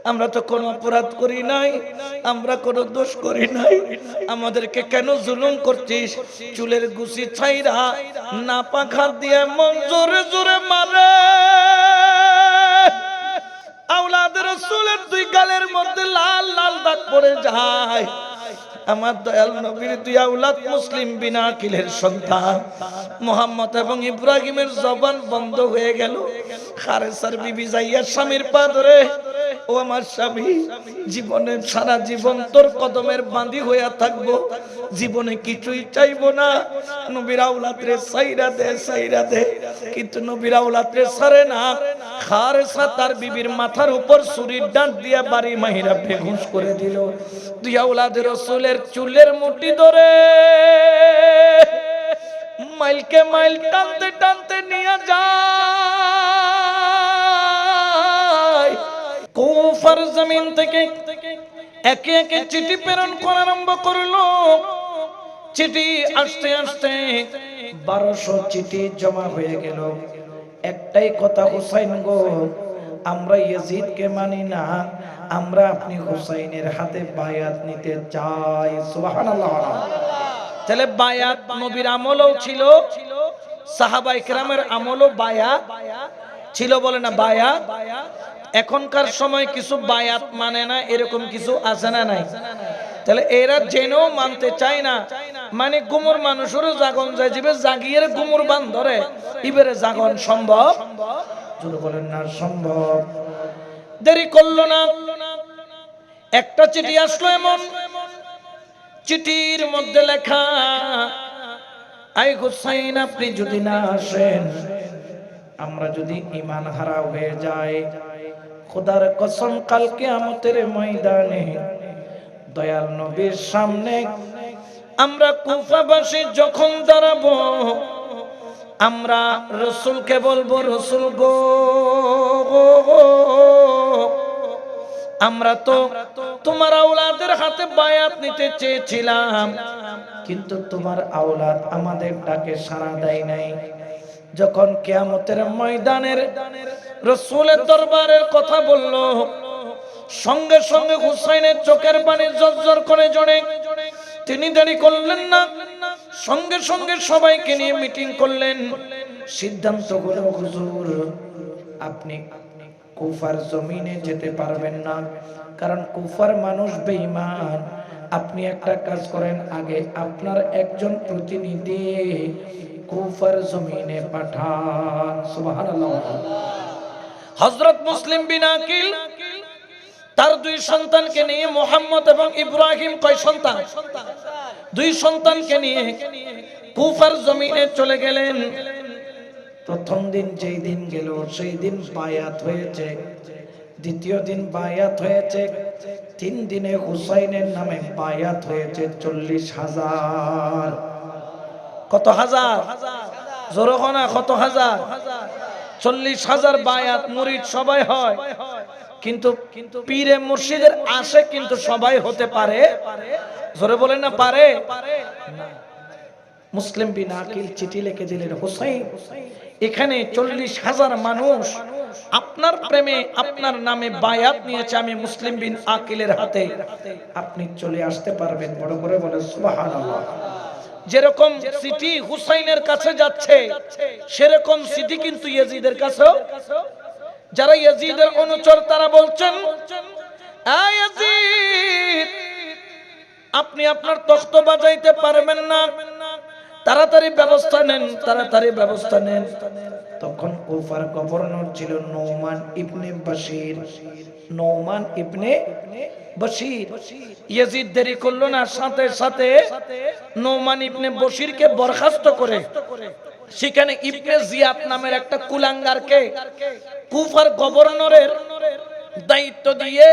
আমরা তো কোনো অপরাধ করি নাই, আমরা কোনো দোষ করি নাই, আমাদেরকে কেন জুলুম করছিস? চুলের গুছি ছাইরা না পাখা দিয়ে মন জোরে জোরে মারে। আওলাদের রাসূলের দুই গালের মধ্যে লাল লাল দাগ পড়ে যায়। আমার দয়াল নবীর দুই আওলাদ মুসলিম বিন আকিলের সন্তান মুহাম্মদ এবং ইব্রাহিমের জবান বন্ধ হয়ে গেল। খারেসার বিবি যাইয়া স্বামীর পা ধরে, ও আমার স্বামী, জীবনে সারা জীবন তোর কদমের বাঁধি হইয়া থাকবো, জীবনে কিছুই চাইবো না, নবীর আওলাদরে সাইরা দে সাইরা দে। কিন্তু নবীর আওলাদরে ছাড়ে না। খারেসা তার বিবির মাথার উপর ছুরির ডাঁট দিয়া বাড়ি মাহিরা বেহুশ করে দিল। দুই আওলাদের রাসূলের চুলের মুঠি ধরে মাইলকে মাইল টানতে টানতে নিয়ে যায়। কুফার জমিন থেকে একে একে চিঠি প্রেরণ করা আরম্ভ করলো। চিঠি আসতে আসতে 1200 চিঠি জমা হয়ে গেল। একটাই কথা, হুসাইন গো, আমরা ইয়াজিদকে মানি না, আমরা আপনি হুসাইনের হাতে বায়াত নিতে চাই। সুবহানাল্লাহ। তাহলে বায়াত নবীর আমলও ছিল, সাহাবায়ে কেরামের আমলও বায়াত ছিল, বলে না বায়াত। এখনকার সময় কিছু বায়াত মানে না, এরকম কিছু আছে না নাই? তাহলে এরা জেনেও মানতে চায় না। মানে গুমর মানুষেরও জাগন যায়, যাবে জাগিয়ে গুমর বান ধরে, ইবেরে জাগন সম্ভব? জোরে বলেন না সম্ভব। দেরি করলো না, একটা চিঠি আসলো। এমন চিঠির মধ্যে লেখা, আই হুসাইন, আপনি যদি না আসেন, আমরা যদি ঈমান হারা হয়ে যাই, খোদার কসম কাল কিয়ামতের ময়দানে দয়াল নবীর সামনে আমরা কুফাবাসী যখন দাঁড়াবো, আমরা রাসূলকে বলবো, রাসূল গো, আমরা তো তোমার আওলাদের হাতে বায়াত নিতে চেয়েছিলাম, কিন্তু তোমার আওলাদ আমাদের ডাকে সাড়া দেয় নাই। যখন কিয়ামতের ময়দানের রাসূলের দরবারের কথা বলল, সঙ্গে সঙ্গে হুসাইনের চোখের পানি ঝরঝর করে ঝরে। তিনি দেরি করলেন না, সঙ্গে সঙ্গে সবাইকে নিয়ে মিটিং করলেন। সিদ্ধান্ত হলো, হুজুর, আপনি কুফার জমিনে যেতে পারবেন না, কারণ কুফার মানুষ বেঈমান। আপনি একটা কাজ করেন, আগে আপনার একজন প্রতিনিধি কুফার জমিনে পাঠান। সুবহানাল্লাহ। হযরত মুসলিম বিন আকিল তার দুই সন্তানকে নিয়ে, মুহাম্মদ এবং ইব্রাহিম, কয় সন্তান? দুই সন্তানকে নিয়ে কুফার জমিনে চলে গেলেন। প্রথম দিন যেই দিন গেল, সেই দিন বায়াত হয়েছে। দ্বিতীয় দিন বায়াত হয়েছে। 3 দিনে হুসাইনের নামে বায়াত হয়েছে 40,000। কত হাজার? জোরখানা কত হাজার? 40,000 বায়াত মুরিদ সবাই হয়, কিন্তু পীরে মুর্শিদের আশে কিন্তু সবাই হতে পারে? জোরে বলেন না পারে? মুসলিম বিন আকিল চিঠি লিখে দিলেন, হুসাইন, এখানে 40,000 মানুষ আপনার প্রেমে আপনার নামে বায়াত নিয়েছে, আমি মুসলিম বিন আকিলের হাতে, আপনি চলে আসতে পারবেন? বড় করে বলে সুবহানাল্লাহ। যেরকম চিঠি হুসাইনের কাছে যাচ্ছে, সেরকম চিঠি কিন্তু ইয়াজিদের কাছেও। যারা ইয়াজিদের অনুচর, তারা বলছেন, আয় ইয়াজিদ, আপনি আপনার তখ্ত বাজাইতে পারবেন না, তাড়াতাড়ি ব্যবস্থা নেন, তাড়াতাড়ি ব্যবস্থা নেন। তখন কুফার গভর্নর ছিল নোমান ইবনে বশির। নোমান ইবনে বশির। ইয়াজিদ দেরি করলো না, সাথে সাথে নোমান ইবনে বশিরকে বরখাস্ত করে সেখানে ইবনে জিয়াদ নামের একটা কুলাঙ্গারকে কুফার গভর্নরের দায়িত্ব দিয়ে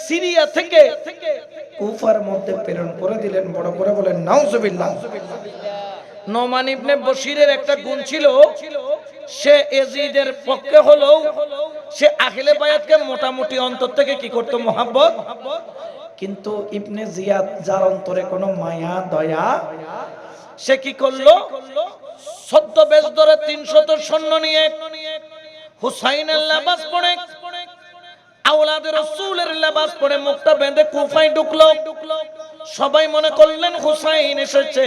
সিরিয়া থেকে কুফার মধ্যে প্রেরণ করে দিলেন। বড় করে বলেন নাউজুবিল্লাহ। নোমান ইবনে বশিরের একটা গুণ ছিল, সে ইয়াজিদের পক্ষে হলো, সে আহলে বায়াতকে মোটামুটি অন্তর থেকে কি করত? মহব্বত। কিন্তু ইবনে জিয়াদ, যার অন্তরে কোনো মায়া দয়া, সে কি করলো? ছদ্মবেশ ধরে 300 সৈন্য নিয়ে হুসাইনের লেবাস পরে আওলাদের রাসূলের লেবাস পরে মুখটা বেঁধে কুফায় ঢুকলো। সবাই মনে করলেন হুসাইন এসেছে।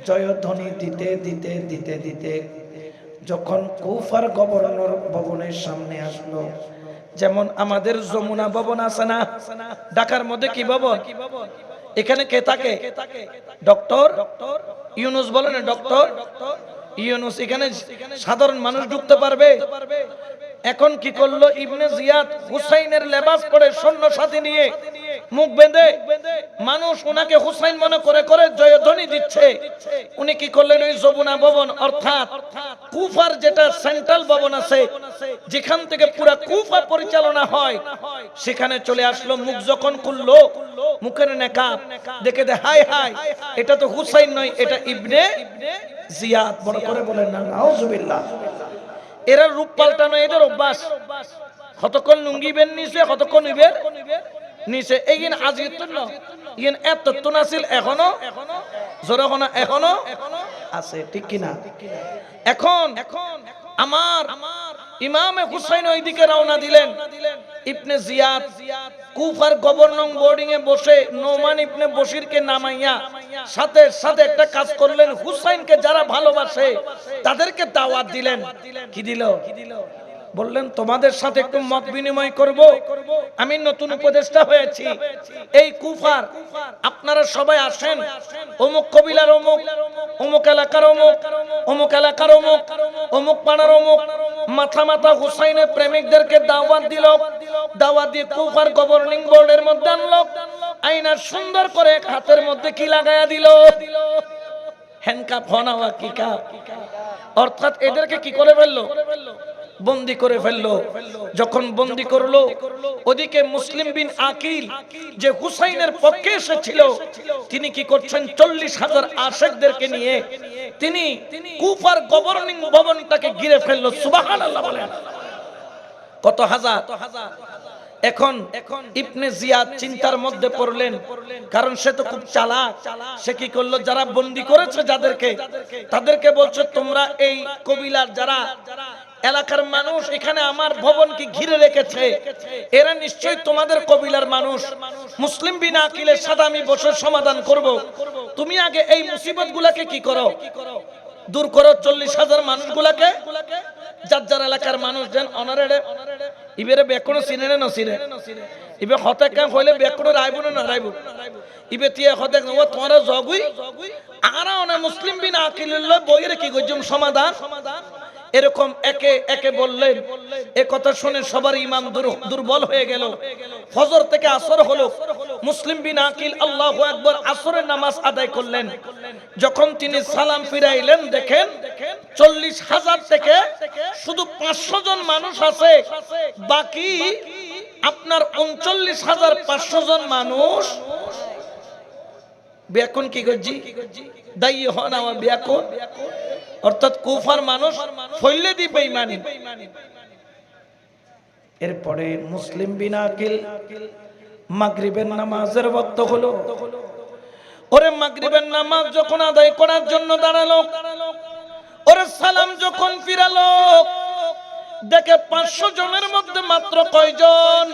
জয়ধ্বনি দিতে দিতে দিতে দিতে যখন কুফার গভর্নর ভবনের সামনে আসলো, যেমন আমাদের যমুনা ভবন আছে না ঢাকার মধ্যে, কি ভবন? এখানে কে থাকে? ডক্টর ইউনূস। বলেন ডক্টর ইউনূস। এখানে সাধারণ মানুষ ঢুকতে পারবে? এখন কি করলো ইবনে জিয়াদ? হুসাইনের লেবাস পরে সৈন্য সাথী নিয়ে মুখ বেঁধে মানুষ ওনাকে হুসাইন মনে করে করে জয়ধ্বনি দিচ্ছে। উনি কি করলেন? ওই যমুনা ভবন অর্থাৎ কুফার যেটা সেন্ট্রাল ভবন আছে, যেখান থেকে পুরো কুফা পরিচালনা হয়, সেখানে চলে আসলো। মুখ যখন খুললো, মুখের নেকাব দেখে দে, হাই হাই, এটা তো হুসাইন নয়, এটা ইবনে জিয়াদ। বড় করে বলেন না নাউজুবিল্লাহ। এরা রূপ পাল্টানো এদের অভ্যাস। কতক্ষণ লুঙ্গি বেন নিছে, কতক্ষণ ইবের নিচে। এইগিন আজির তো না, ইগিন এত তো নাছিল, এখনো জোরে কোনা এখনো আছে, ঠিক কি না? এখন আমার ইমামে হুসাইন ওইদিকে রওনা দিলেন। ইবনে জিয়াদ কুফার গভর্নর বোর্ডিং এ বসে নোমান ইবনে বশিরকে নামাইয়া সাথে সাথে একটা কাজ করলেন। হুসাইনকে যারা ভালোবাসে তাদেরকে দাওয়াত দিলেন। কি দিল? বললেন তোমাদের সাথে একটু মত বিনিময় করব, আমি নতুন উপদেষ্টা হয়েছি এই কুফার, আপনারা সবাই আসেন। অমুক কবিলার অমুক, অমুক এলাকার অমুক, অমুক এলাকার অমুক, অমুক পাড়ার অমুক মাথা মাথা হুসাইনের প্রেমিকদেরকে দাওয়াত দিল। দাওয়াত দিয়ে কুফার গভর্নিং বোর্ডের মধ্যে আনলো। আইনা সুন্দর করে হাতের মধ্যে কি লাগায়া দিল? হ্যান্ডকাপ, হনাওয়া কি কাপ, অর্থাৎ এদেরকে কি করে ফেললো? বন্দি করে ফেললো। যখন বন্দি করলো, ওদিকে মুসলিম বিন আকিল যে হুসাইনের পক্ষে এসেছিল, তিনি কি করছেন? 40,000 আশেকদেরকে নিয়ে তিনি কুফার গভর্নিং ভবনটাকে ঘিরে ফেললো। সুবহানাল্লাহ বলেন। কত হাজার! এখন ইবনে জিয়াদ চিন্তার মধ্যে পড়লেন, কারণ সে তো খুব চালাক। সে কি করলো? যারা বন্দি করেছে যাদেরকে, তাদেরকে বলছে তোমরা এই কবিলার যারা এলাকার মানুষ এখানে আমার ভবনকে ঘিরে রেখেছে, এরা নিশ্চয়ই তোমাদের কবিলার মানুষ। মুসলিম বিন আকিলের সাথে আমি বসে সমাধান করব। তুমি আগে এই মুসিবত গুলাকে কি করো? দূর করো। 40,000 মানুষগুলাকে, যার যার এলাকার মানুষ যেন অনারেডে ইবেরে বেকোনো চিনে না চিনে, ইবে হতে কাম হইলে বেকোনো রাইবো না রাইবো, ইবে তিয়া হতে ও তোমারা জগুই আরা অনা মুসলিম বিন আকিলুল বইরে কি গজম সমাধান। এরকম একে একে বললেন। এ কথা শুনে সবার ঈমান দুর্বল হয়ে গেল। ফজর থেকে আসর হলো, মুসলিম বিন আকিল আল্লাহু আকবার আসরের নামাজ আদায় করলেন। যখন তিনি সালাম ফিরাইলেন, দেখেন 40,000 থেকে শুধু 500 জন মানুষ আছে, বাকি আপনার 39,500 জন মানুষ বেকুন কি গজি দায়ী হনা ওয়া বেকুন, অর্থাৎ কুফার মানুষ ফইলে দি বেঈমানি। এরপরে মুসলিম বিন আকিল মাগরিবের নামাজের ওয়াক্ত হলো। ওরে মাগরিবের নামাজ যখন আদায় করার জন্য দাঁড়ালো, ওরে সালাম যখন ফিরালো, দেখে 500 জনের মধ্যে মাত্র কয়জন?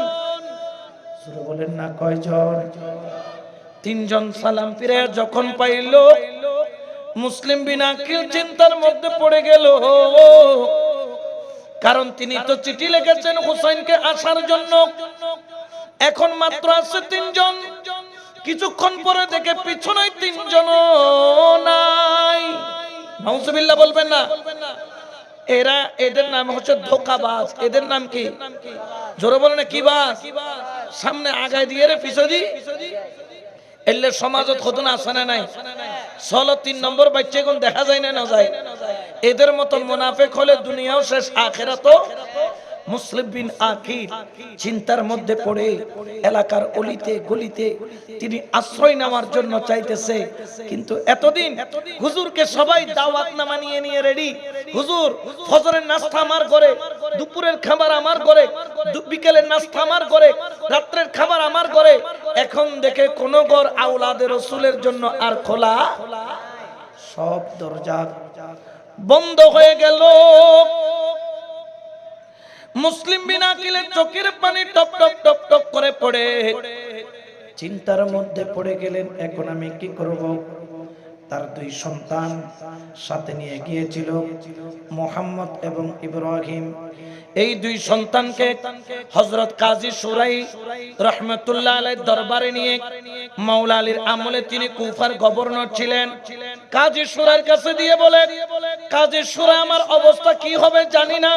সুরে বলেন না কয়জন? 3 জন সালাম ফিরে যখন পাইল, মুসলিম বিন আকিল চিন্তার মধ্যে পড়ে গেল। কারণ তিনি তো চিঠি লিখেছেন হুসাইনকে আসার জন্য। এখন মাত্র আছে 3 জন। কিছুক্ষণ পরে দেখে পিছনে 3 জন নাই। নাউজুবিল্লাহ বলবেন না। এদের নাম হচ্ছে ধোঁকাবাজ। এদের নাম কি? জোরে বলেন না কি বাস? সামনে আগায় দিয়ে রে পিছনে দি এলে সমাজত খতন আছে না নাই? 3 নম্বর বাচ্চা কোন দেখা যায় না না যায়। এদের মতো মুনাফিক হলে দুনিয়াও শেষ, আখিরাতও। মুসলিম বিন আকিল চিন্তার মধ্যে পড়ে এলাকার অলিতে গলিতে তিনি আশ্রয় নেওয়ার জন্য চাইতেছে। কিন্তু এতদিন হুজুরকে সবাই দাওয়াত নামা নিয়ে নিয়ে রেডি। হুজুর ফজরের নাস্তা আমার ঘরে, দুপুরের খাবার আমার ঘরে, বিকেলের নাস্তা আমার ঘরে, রাত্রের খাবার আমার ঘরে। এখন দেখে কোন ঘর আওলাদে রাসূলের জন্য আর খোলা, সব দরজা বন্ধ হয়ে গেল। মুসলিম বিন আকিলের চোখের পানি টপ টপ টপ টপ করে পড়ে চিন্তার মধ্যে পড়ে গেলেন, এখন আমি কি করব? তার দুই সন্তান সাথে নিয়ে গিয়েছিল, মুহাম্মদ এবং ইব্রাহিম। এই দুই সন্তানকে হযরত কাজী সুরাই রাহমাতুল্লাহ আলাইহির দরবারে নিয়ে, মাওলা আলীর আমলে তিনি কুফার গভর্নর ছিলেন, কাজী সুরাইর কাছে দিয়ে বলে, কাজী সুরা, আমার অবস্থা কি হবে জানি না,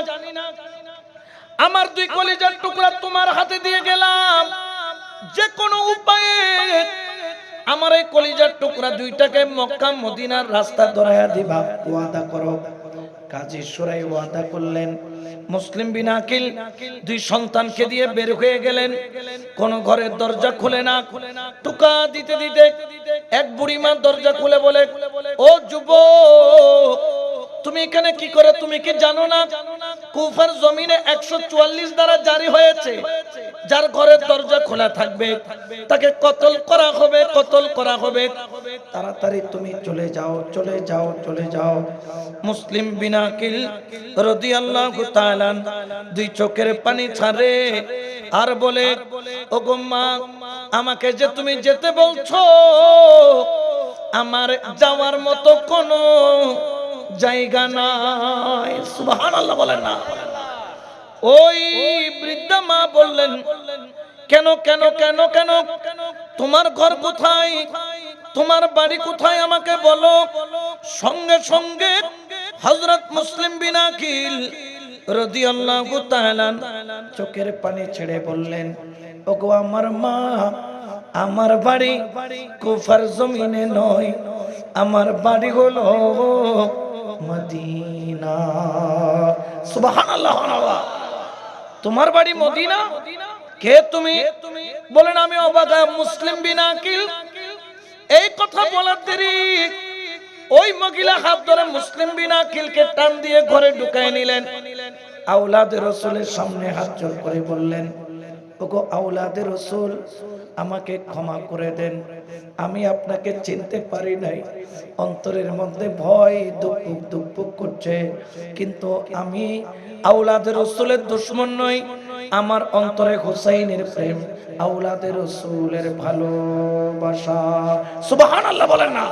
আমার দুই কলিজার টুকরা তোমার হাতে দিয়ে গেলাম, যে কোনো উপায়ে আমার এই কলিজার টুকরা দুইটাকে মক্কা মদিনার রাস্তা ধরায়া দিবা, ওয়াদা করো। কাজী সুরাই ওয়াদা করলেন। মুসলিম বিন আকিল দুই সন্তানকে দিয়ে বের হয়ে গেলেন, কোন ঘরের দরজা খুলে না, টুকা দিতে দিতে এক বুড়িমা দরজা খুলে বলে, ও যুবক, তুমি এখানে কি করে? তুমি কি জানো না কুফার জমিনে 144 দ্বারা জারি হয়েছে, যার ঘরের দরজা খোলা থাকবে তাকে কতল করা হবে, কতল করা হবে, তাড়াতাড়ি তুমি চলে যাও, চলে যাও, চলে যাও। মুসলিম বিন আকিল রাদিয়াল্লাহু তাআলা দুই চোখের পানি ছাড়ে আর বলে, ওগো মা, আমাকে যে তুমি যেতে বলছো, আমার যাওয়ার মতো কোনো জায়গা নাই। সুবহানাল্লাহ বলেন না। ওই বৃদ্ধা মা বললেন, কেন কেন কেন কেন? তোমার ঘর কোথায়, তোমার বাড়ি কোথায় আমাকে বলো। সঙ্গে সঙ্গে হযরত মুসলিম বিন আকিল রাদিয়াল্লাহু তাআলা চোখের পানি ছেড়ে বললেন, ওগো আমার মা, আমার বাড়ি কুফার জমিনে নয়, আমার বাড়ি হলো মদিনা। সুবহানাল্লাহ। তোমার বাড়ি মদিনা? কে তুমি? বলেন, আমি অবাগা মুসলিম বিন আকিল। এই কথা বলার দেরি ওই মহিলা হাত ধরে মুসলিম বিন আকিলকে টান দিয়ে ঘরে ঢুকায় নিলেন। আওলাদে রাসূলের সামনে হাত জোড় করে বললেন, ওগো আওলাদে রাসূল, আমাকে ক্ষমা করে দেন, আমি আপনাকে চিনতে পারি নাই, অন্তরের মধ্যে ভয় দুপুক দুপুক করছে, কিন্তু আমি আওলাদে রাসূলের দুশমন নই, আমার অন্তরে হুসাইনের প্রেম, আওলাদে রাসূলের ভালোবাসা। সুবহানাল্লাহ বলেন না।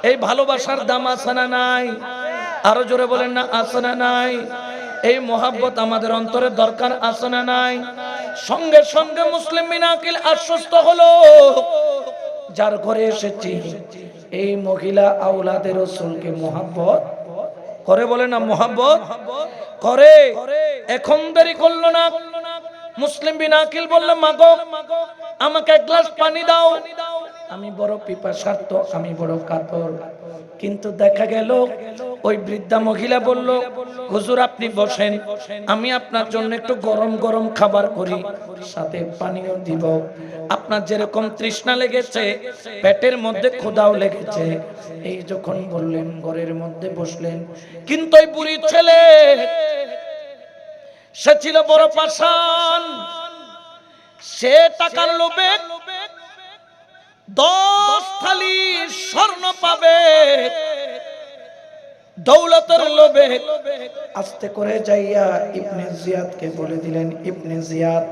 এই ভালোবাসার দাম আছে না নাই? আরো জোরে বলেন না, আছে না নাই? এই মোহাব্বত আমাদের অন্তরে দরকার আছে না নাই? সঙ্গে সঙ্গে মুসলিম বিন আকিল আশ্বস্ত হলো, যার ঘরে এসেছি এই মহিলা আওলাদে রাসূলকে মোহাব্বত করে। বলে না, মোহাব্বত করে। এখন দেরি করলো না। মুসলিম বিন আকিল বললেন, মাগো, আমাকে এক গ্লাস পানি দাও, আমি বড় পিপাসার্ত, আমি বড় কাতর। কিন্তু দেখা গেল ওই বৃদ্ধা মহিলা বলল, হুজুর আপনি বসেন, আমি আপনার জন্য একটু গরম গরম খাবার করি, সাথে পানিও দিব। আপনার যেরকম তৃষ্ণা লেগেছে, পেটের মধ্যে ক্ষুধাও লেগেছে। এই যখন বললেন, ঘরের মধ্যে বসলেন। কিন্তু ওই বুড়ি ছেলে, সে ছিল বড় পাষাণ, সে টাকার লোভে 10 থালি স্বর্ণ পাবে, দৌলতের লোভে আস্তে করে যাইয়া ইবনে জিয়াদকে বলে দিলেন, ইবনে জিয়াদ,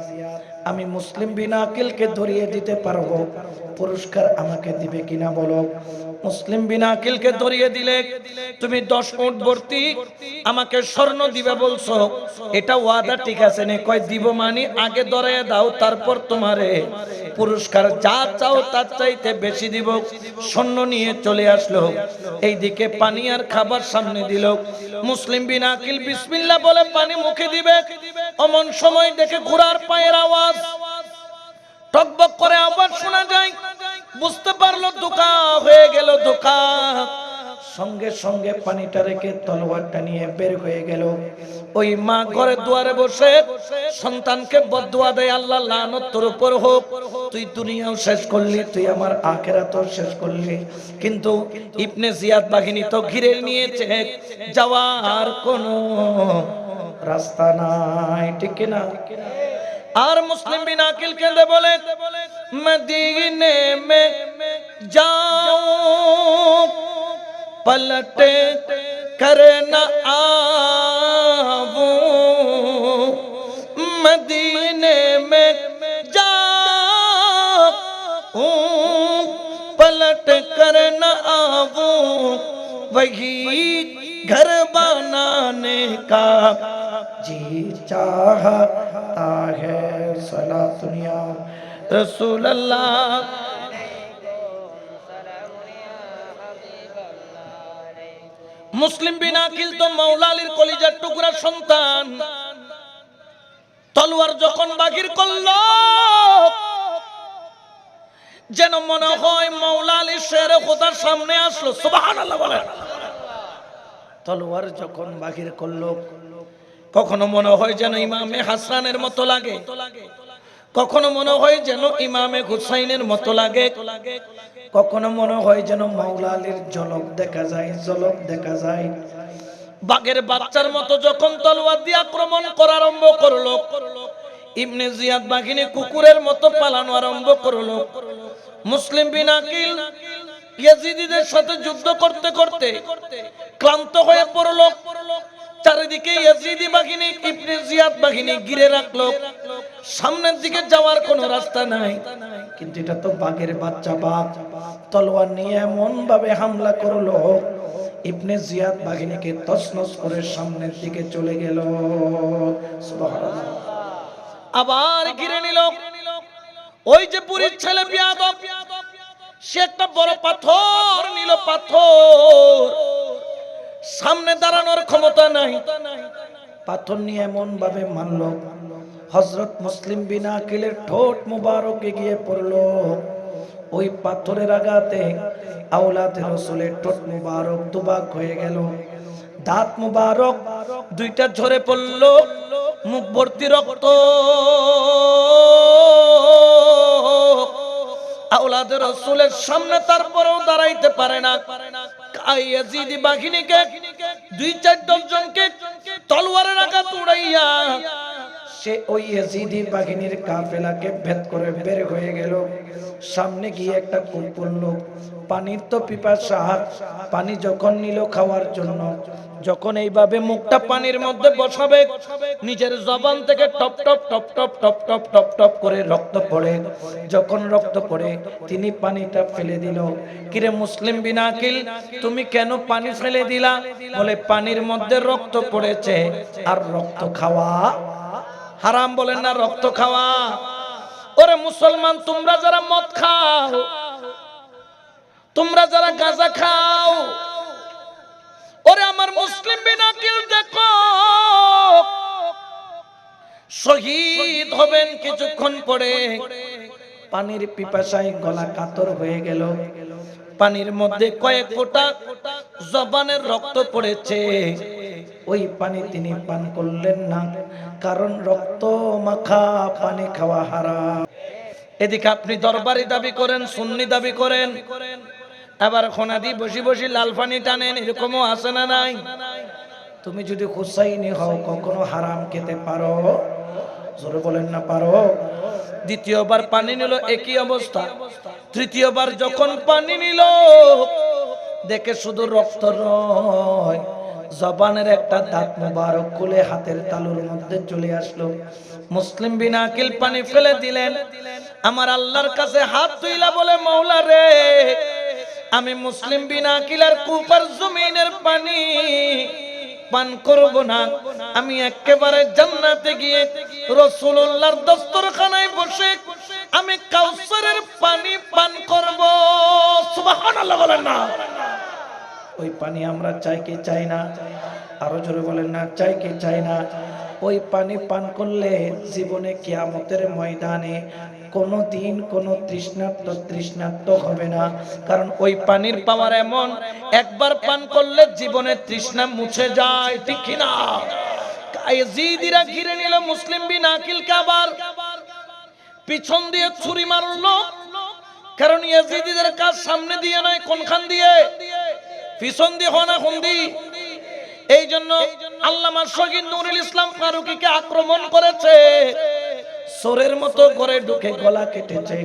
আমি মুসলিম বিন আকিলকে ধরিয়ে দিতে পারবো, পুরস্কার আমাকে দিবে কিনা বলো। মুসলিম বিন আকিলকে ধরিয়ে দিলে, তুমি 10 উট ভর্তি আমাকে স্বর্ণ দিবে বলছো, এটা ওয়াদা ঠিক আছে নে? কয় দিব মানে আগে ধরাইয়া দাও, তারপর তোমারে পুরস্কার যা চাও তার চাইতে বেশি দিব। স্বর্ণ নিয়ে চলে আসলো, এইদিকে পানি আর খাবার সামনে দিল। মুসলিম বিন আকিল বিসমিল্লাহ বলে পানি মুখে দিবে, অমন সময় দেখে ঘোড়ার পায়ের আওয়াজ, টকবক করে আওয়াজ শোনা যায়। বুঝতে পারলো ধোঁকা হয়ে গেল, ধোঁকা। সঙ্গে সঙ্গে পানিটা রেখে তলোয়ারটা নিয়ে বের হয়ে গেল। ওই মা ঘরে দুয়ারে বসে সন্তানকে বদদুয়া দেয়, আল্লাহ লানত তোর উপর হোক, তুই দুনিয়াও শেষ করলি, তুই আমার আখিরাতও শেষ করলি। কিন্তু ইবনে জিয়াদ বাহিনী তো ঘিরে নিয়েছে, যাওয়ার কোনো রাস্তা নাই, ঠিক না? আর মুসলিম বিন আকিল কেঁদে বলে, মদিনে মে যাও पलटे कर न आवूं, करना वो वही घर बनाने का जी चाहता है सला दुनिया रसूल अल्लाह মুসলিম বিন আকিল তো মাওলা আলীর কলিজার টুকরা সন্তান তলোয়ার যখন বাগির করলো যেন মনে হয় মাওলা আলী শেরে খোদার সামনে আসলো সুবহানাল্লাহ বলেন তলোয়ার যখন বাগির করলো কখনো মনে হয় যেন ইমামে হাসানের মতো লাগে কখনো মনে হয় যেন ইমামে হুসাইনের মতো লাগে কখনো মনে হয় যেন মাওলা আলীর ঝলক দেখা যায় বাঘের বাচ্চার মতো যখন তলোয়ার দিয়ে আক্রমণ করা আরম্ভ করলো ইবনে জিয়াদ বাঘিনী কুকুরের মতো পালানো আরম্ভ করলো মুসলিম বিন আকিল ইয়াজিদিদের সাথে যুদ্ধ করতে করতে ক্লান্ত হয়ে পড়লো চারিদিকে ইয়াজিদি বাহিনী ইবনে জিয়াদ বাহিনী ঘিরে রাখলো সামনের দিকে যাওয়ার কোনো রাস্তা নাই কিন্তু এটা তো বাঘের বাচ্চা বাঘ তলোয়ার নিয়ে এমন ভাবে হামলা করলো ইবনে জিয়াদ বাহিনীকে তছনছ করে সামনের দিকে চলে গেল সুবহানাল্লাহ আবার ঘিরে নিল ওই যে পুরীর ছেলে বিয়াদব সে একটা বড় পাথর নিল পাথর সামনে দাঁড়ানোর ক্ষমতা নাই পাথর নিয়ে এমন ভাবে মারল হযরত মুসলিম বিন আকিলের ঠোঁট মুবারকে গিয়ে পড়লো ওই পাথরের আঘাতে আওলাদে রাসূলের ঠোঁট মুবারক দুভাগ হয়ে গেল দাঁত মুবারক দুইটা ঝরে পড়ল মুখ ভর্তি রক্ত আওলাদে রাসূলের সামনে তারপরেও দাঁড়াইতে পারে না ইয়াজিদি বাহিনীকে 2-4 জনকে তলোয়ারের আঘাত উড়াইয়া সে ওই ইয়াজিদি বাহিনীর কাফেলাকে ভেদ করে বের হয়ে গেল সামনে গিয়ে একটা কূপ পড়ল পানির তো পিপাসা পানি যখন নিল খাওয়ার জন্য যখন এইভাবে মুখটা পানির মধ্যে বসাবে নিজের জবান থেকে top top top top top top top top করে রক্ত পড়ে যখন রক্ত পড়ে তিনি পানিটা ফেলে দিল কিরে মুসলিম বিন আকিল তুমি কেন পানি ফেলে দিলা বলে পানির মধ্যে রক্ত পড়েছে আর রক্ত খাওয়া হারাম বলেন না রক্ত খাওয়া ওরে মুসলমান তোমরা যারা মদ খাও তোমরা যারা গাঁজা খাও ওরে আমার মুসলিম বিন আকিল দেখো শহীদ হবেন কিছুক্ষণ পরে পানির পিপাসায় গলা কাতর হয়ে গেল পানির মধ্যে কয়েক ফোঁটা জবানের রক্ত পড়েছে ওই পানি তিনি পান করলেন না কারণ রক্ত মাখা পানি খাওয়া হারাম এদিকে আপনি দরবারি দাবি করেন সুন্নি দাবি করেন আবার খোনাদি বসি বসি লাল পানি টানেন এরকমও আছে না নাই তুমি যদি হুসাইনি হও কখনো হারাম খেতে পারো জোরে বলেন না পারো দ্বিতীয়বার পানি নিল একই অবস্থা তৃতীয়বার যখন পানি নিল দেখে শুধু রক্ত নয় জবানের একটা দাঁত মুবারক খুলে হাতের তালুর মধ্যে চলে আসলো মুসলিম বিন আকিল পানি ফেলে দিলেন আমার আল্লাহর কাছে হাত তুইলা বলে মাওলা রে আমি মুসলিম বিন আকিলের কুফার জমিনের পানি পান করব না আমি একেবারে জান্নাতে গিয়ে রাসূলুল্লাহর দস্তরখানায় বসে আমি কাউসারের পানি পান করব সুবহানাল্লাহ বলেন না ওই পানি আমরা চাই কি চাই না আরো জোরে বলেন না চাই কি চাই না ওই পানি পান করলে জীবনে কিয়ামতের ময়দানে কোনদিন কোনো তৃষ্ণার্ত হবে না কারণ ওই পানির পাওয়ার এমন একবার পান করলে জীবনের তৃষ্ণা মুছে যায় ঠিক কি না ইয়াজিদিরা ঘিরে নিল মুসলিম বিন আকিলকে আবার পিছন দিয়ে ছুরি মারলো কারণ ইয়াজিদিদের কাজ সামনে দিয়ে নয় কোনখান দিয়ে পিছন দিয়ে হনা খুন্দি এই জন্য আল্লামা শহীদ নুরুল ইসলাম ফারুকীকে আক্রমণ করেছে সোরের মতো করে ঢুকে গলা কেটেছে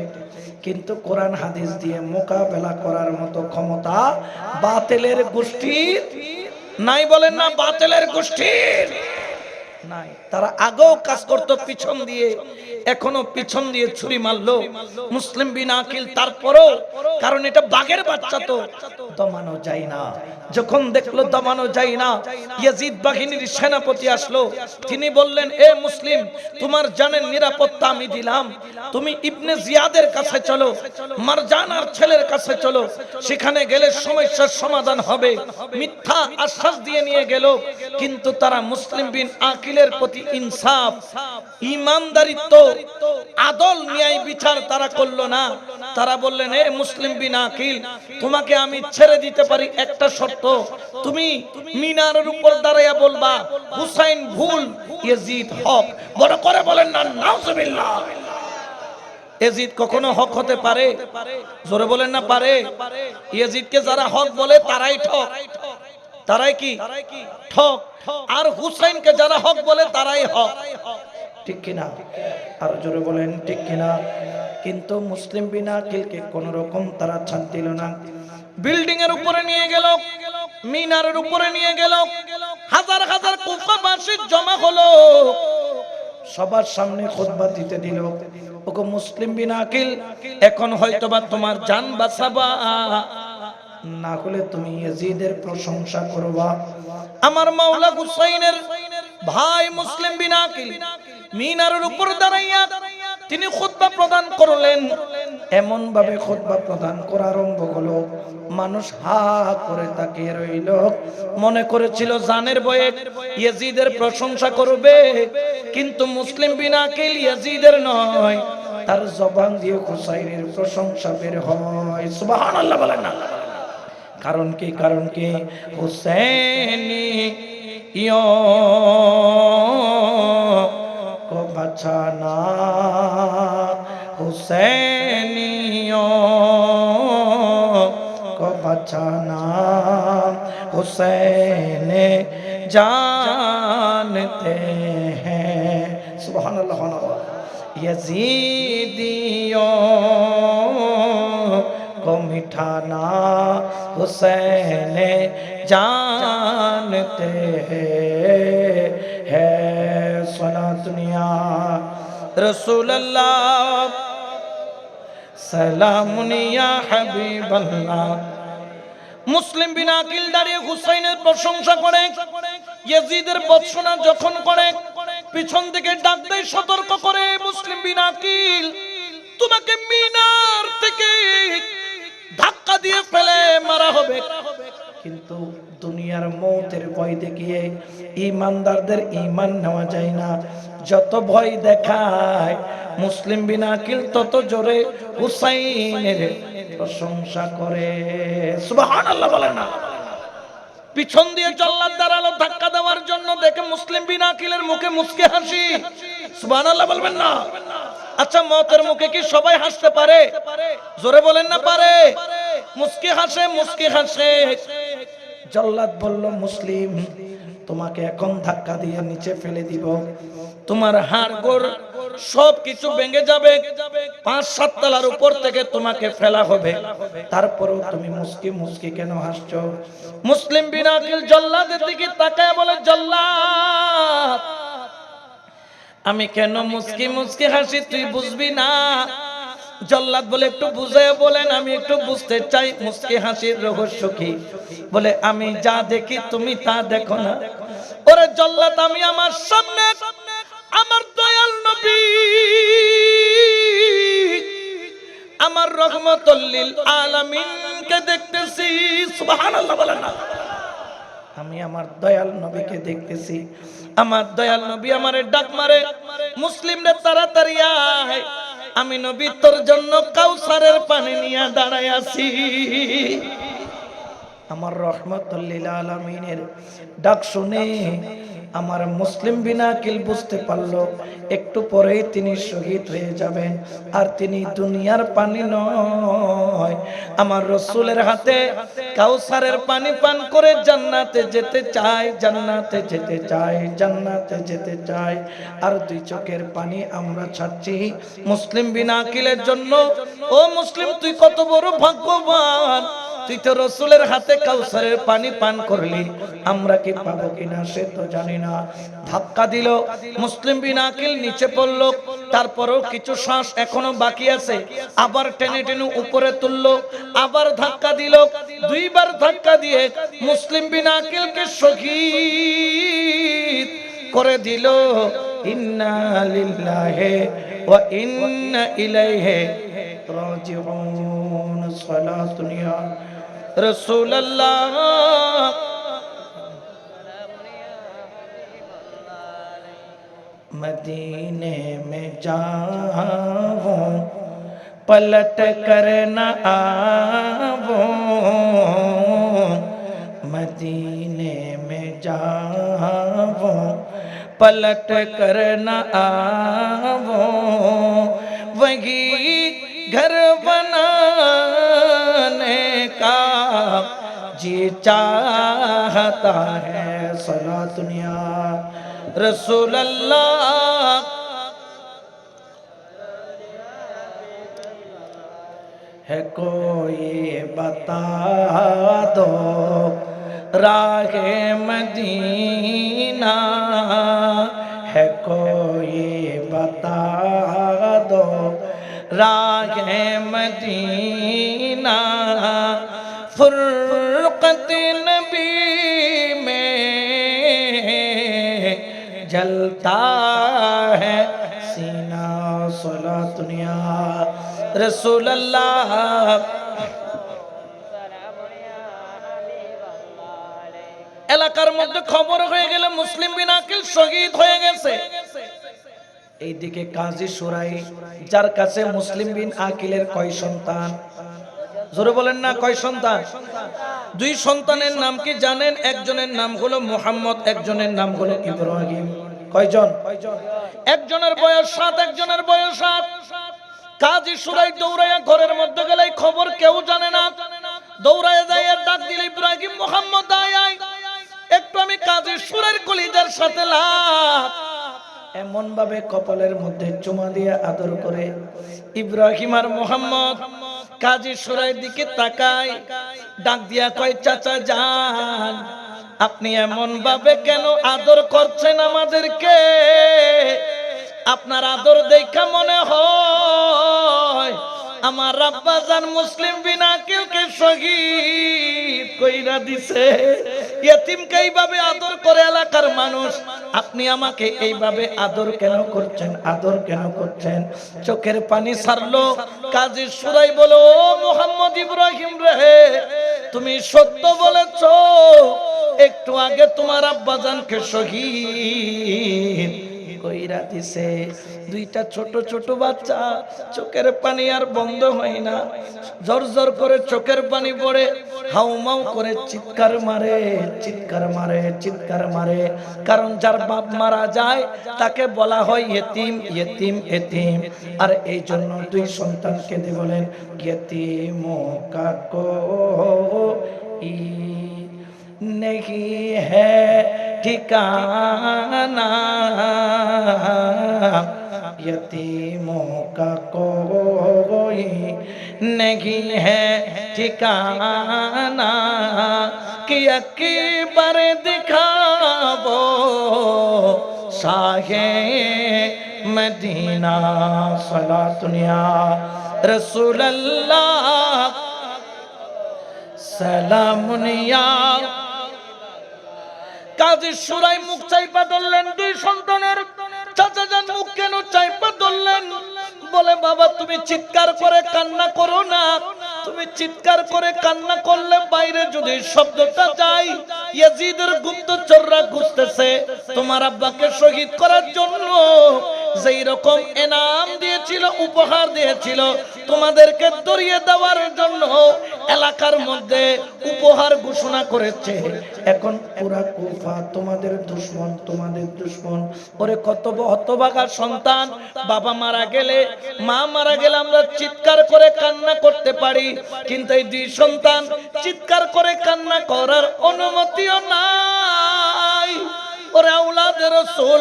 কিন্তু কোরআন হাদিস দিয়ে মোকাবেলা করার মতো ক্ষমতা বাতিলের গোষ্ঠীর নাই বলেন না বাতিলের গোষ্ঠীর নাই। তারা আগেও কাজ করত পিছন দিয়ে, এখনো পিছন দিয়ে ছুরি মারলো মুসলিম বিন আকিল, তারপরও, কারণ এটা বাঘের বাচ্চা তো দমানো যায় না। যখন দেখলো দমানো যায় না, ইয়াজিদ বাহিনীর সেনাপতি আসলো। তিনি বললেন, এ মুসলিম, তোমার জানের নিরাপত্তা আমি দিলাম, তুমি ইবনে জিয়াদের কাছে চলো, মারজানার ছেলের কাছে চলো, সেখানে গেলে সমস্যার সমাধান হবে। মিথ্যা আশ্বাস দিয়ে নিয়ে গেল, কিন্তু তারা মুসলিম বিন আকিলের প্রতি ইনসাফ, ইমানদারিত্ব, আদল, ন্যায় বিচার তারা করলো না। তারা বললেন, এ মুসলিম বিন আকিল, তোমাকে আমি ছেড়ে দিতে পারি, একটা শর্ত, তুমি মিনারের উপর দাঁড়াইয়া বলবা হুসাইন ভুল, ইয়াজিদ হক। বড় করে বলেন না নাউজুবিল্লাহ। ইয়াজিদ কখনো হক হতে পারে? জোরে বলেন না পারে। ইয়াজিদকে যারা হক বলে তারাই ঠক, তারাই কি ঠক, আর হুসাইনকে যারা হক বলে তারাই হক, ঠিক কিনা? আর জোরে বলেন ঠিক কিনা? কিন্তু মুসলিম বিন আকিলকে কোন রকম তারা ছাড় দিল না। বিল্ডিং এর উপরে নিয়ে গেল, মিনারের উপরে নিয়ে গেল, হাজার হাজার কুফাবাসী জমা হলো, সবার সামনে খুতবা দিতে দিল। ওগো মুসলিম বিন আকিল, এখন হয়তোবা তোমার জান বাঁচাবা, না হলে তুমি ইয়াজিদের প্রশংসা করবা। আমার মাওলা হুসাইনের ভাই মুসলিম বিন আকিল মিনারের উপর দাঁড়াইয়া তিনি খুতবা প্রদান করলেন। এমন ভাবে খুতবা প্রদান করা আরম্ভ হলো, মানুষ হা করে তাকিয়ে রইল, মনে করেছিল জানের ভয়ে ইয়াজিদের প্রশংসা করবে, কিন্তু মুসলিম বিন আকিল ইয়াজিদের নয়, তার জবান দিয়ে হুসাইনের প্রশংসা বের হয়। সুবহানাল্লাহ বলেন না। কারণ কি? কারণ কি? হুসैनी को बचाना, हुसैनियों को बचाना, हुसैन जानते हैं। सुभान अल्लाह। यजीदियों को मिठाना, हुसैन जानते हैं। सुना दुनिया रसूल अल्लाह, सलामुनिया हबीब अल्लाह। মুসলিম বিন আকিল দাঁড়িয়ে হুসাইনের প্রশংসা করে, ইয়াজিদের বৎসনা যখন করে, পিছন থেকে ডাক দেয়, সতর্ক করে, মুসলিম বিন আকিল, তোমাকে মিনার থেকে ধাক্কা দিয়ে ফেলে মারা হবে। কিন্তু দুনিয়ার মৌতের ভয় দেখিয়ে ইমানদারদের ইমান নেওয়া যায় না। যত ভয় দেখায় মুসলিম বিন আকিল তত জোরে হুসাইনের প্রশংসা করে। সুবহানাল্লাহ বলেন না। পিছন দিয়ে জল্লাদ দাঁড়ালো ধাক্কা দেওয়ার জন্য, দেখে মুসলিম বিন আকিলের মুখে মুচকি হাসি। সুবহানাল্লাহ বলবেন না? আচ্ছা, মতের মুখে কি সবাই হাসতে পারে? জোরে বলেন না পারে? মুচকি হাসে, মুচকি হাসে। জল্লাদ বলল, মুসলিম, তোমাকে এখন ধাক্কা দিয়ে নিচে ফেলে দিব, তোমার হাড় গোড় সবকিছু ভেঙে যাবে, 5-7 তলার উপর থেকে তোমাকে ফেলা হবে, তারপরেও তুমি মুচকি মুচকি কেন হাসছো? মুসলিম বিন আকিল জল্লাদের দিকে তাকায় বলে, জল্লাদ, আমি কেন মুচকি মুচকি হাসি তুই বুঝবি না? জল্লাদ বলে, একটু বুঝায় বলেন, আমি একটু বুঝতে চাই মুচকি হাসির রহস্য কি। বলে, আমি যা দেখি তুমি তা দেখো না। ওরে জল্লাদ, আমি আমার সামনে আমার দয়াল নবী, আমার রহমতুল লিল আলামিনকে দেখতেছি। সুবহানাল্লাহ বলেন না। আমি আমার দয়াল নবীকে দেখতেছি। আমার দয়াল নবী আমারে ডাক মারে, মুসলিমরা তাড়াতাড়ি আয়, আমি নবী তোর জন্য কাউসারের পানি নিয়ে দাঁড়ায় আছি। আমার রহমতুল লিল আলামিনের ডাক শুনে আমার মুসলিম বিন আকিল বুঝতে পারলো একটু পরেই তিনি শহীদ হয়ে যাবেন, আর তিনি দুনিয়ার পানি নয়, আমার রাসূলের হাতে কাউসারের পানি পান করে জান্নাতে যেতে চায়, জান্নাতে যেতে চায়, জান্নাতে যেতে চায়। আর 2 চোখের পানি আমরা ছাড়ছি মুসলিম বিন আকিলের জন্য। ও মুসলিম, তুই কত বড় ভাগ্যবান, তুই তো রসুলের হাতে কাউসারের পানি পান করলি, আমরা কি পাবো কিনা সে তো জানি না। ধাক্কা দিল, মুসলিম বিন আকিল নিচে পড়ল। তারপরেও কিছু শ্বাস এখনো বাকি আছে, আবার টেনে টেনে উপরে তুললো, আবার ধাক্কা দিল। দুইবার ধাক্কা দিয়ে মুসলিম বিন আকিলকে শহীদ করে দিল। ইন্না লিল্লাহি ওয়া ইন্না ইলাইহি রাজিউন। সালাতুন ইয়া রাসূলুল্লাহ। मदीने में जाऊं पलट कर न आवूं, मदीने में जाऊं पलट कर न आवूं, वही घर बनाने का जी चाहता है। सलातुन या रसूल अल्लाह। है कोई बता दो राहे मदीना, है कोई बता दो राहे मदीना, फुरक़त नबी में जलता है सीना। सलातुन या रसूल अल्लाह। এলাকার মধ্যে খবর হয়ে গেল মুসলিম বিন আকিল শহীদ হয়ে গেছে। এইদিকে কাজী সুরাই, যার কাছে মুসলিম বিন আকিলের কয় সন্তান? জোরে বলেন না, কয় সন্তান? দুই সন্তানের নাম কি জানেন? একজনের নাম হলো মুহাম্মদ, একজনের নাম হলো ইব্রাহিম। কয়জন? একজনের বয়স 7, একজনের বয়স 8। কাজী সুরাই দৌড়াইয়া ঘরের মধ্যে গেলে খবর কেউ জানে না, দৌড়াইয়া যাইয়া ডাক দিল, ইব্রাহিম, মুহাম্মদ আয় আয়, একটু আমি কাজী সুরাইয়ের কলিজার সাথে লাগ। এমন ভাবে কপালের মধ্যে চুমা দিয়ে আদর করে ইব্রাহিম আর মুহাম্মদ কাজী সুরাইয়ের দিকে তাকায়, ডাক দিয়া কয়, চাচা যান, আপনি এমন ভাবে কেন আদর করছেন আমাদেরকে? আপনার আদর দেখা মনে হয় আমার আব্বা জান মুসলিম বিন আকিলকে শহীদ কইরা দিছে। ইয়েতিমকে এইভাবে আদর করে এলাকার মানুষ, আপনি আমাকে এইভাবে আদর কেন করছেন? আদর কেন করছেন? চোখের পানি ছাড়লো। কাজী সুরাই বলো, ও মুহাম্মদ ইব্রাহিম রে, তুমি সত্য বলেছো, একটু আগে তোমার আব্বা জানকে শহীদ কইরা দিছে। দুইটা ছোট ছোট বাচ্চা, চোখের পানি আর বন্ধ হয় না, জোর জোর করে চোখের পানি পড়ে হাউমাউ করে চিৎকার মারে, চিৎকার মারে, চিৎকার মারে। কারণ যার বাপ মারা যায় তাকে বলা হয় ইয়েতিম, ইয়েতিম, ইয়েতিম। আর এই জন্য দুই সন্তান কেঁদে বলেন, ইয়েতিমো কা কোই नहीं है ठिकाना, यतीमों का कोई नहीं है ठिकाना, कि अकबर दिखावो शाहे मदीना। सलातुन या रसूल अल्लाह। सालामुन या। কাজী সুরাই মুখ চাইপা ধরলেন, দুই সন্তানের চাচা যান মুখ কেন চাইপা ধরলেন? বলে, বাবা তুমি চিৎকার করে কান্না করো না, তুমি চিৎকার করে কান্না করলে বাইরে যদি শব্দটা যায়, ইয়াজিদের গুপ্তচররা ঘুরতেছে তোমার আব্বাকে শহীদ করার জন্য। যেই রকম এনাম দিয়েছিল, উপহার দিয়েছিল তোমাদেরকে দরিয়ে দেওয়ার জন্য, এলাকার মধ্যে উপহার ঘোষণা করেছে। এখন পুরা কুফা তোমাদের দুশমন, তোমাদের দুশমন। ওরে কত হতভাগা সন্তান, বাবা মারা গেলে, মা মারা গেলে আমরা চিৎকার করে কান্না করতে পারি, কিন্তু এই দুই সন্তান চিৎকার করে কান্না করার অনুমতিও নাই। ওরে আওলাদে রাসূল,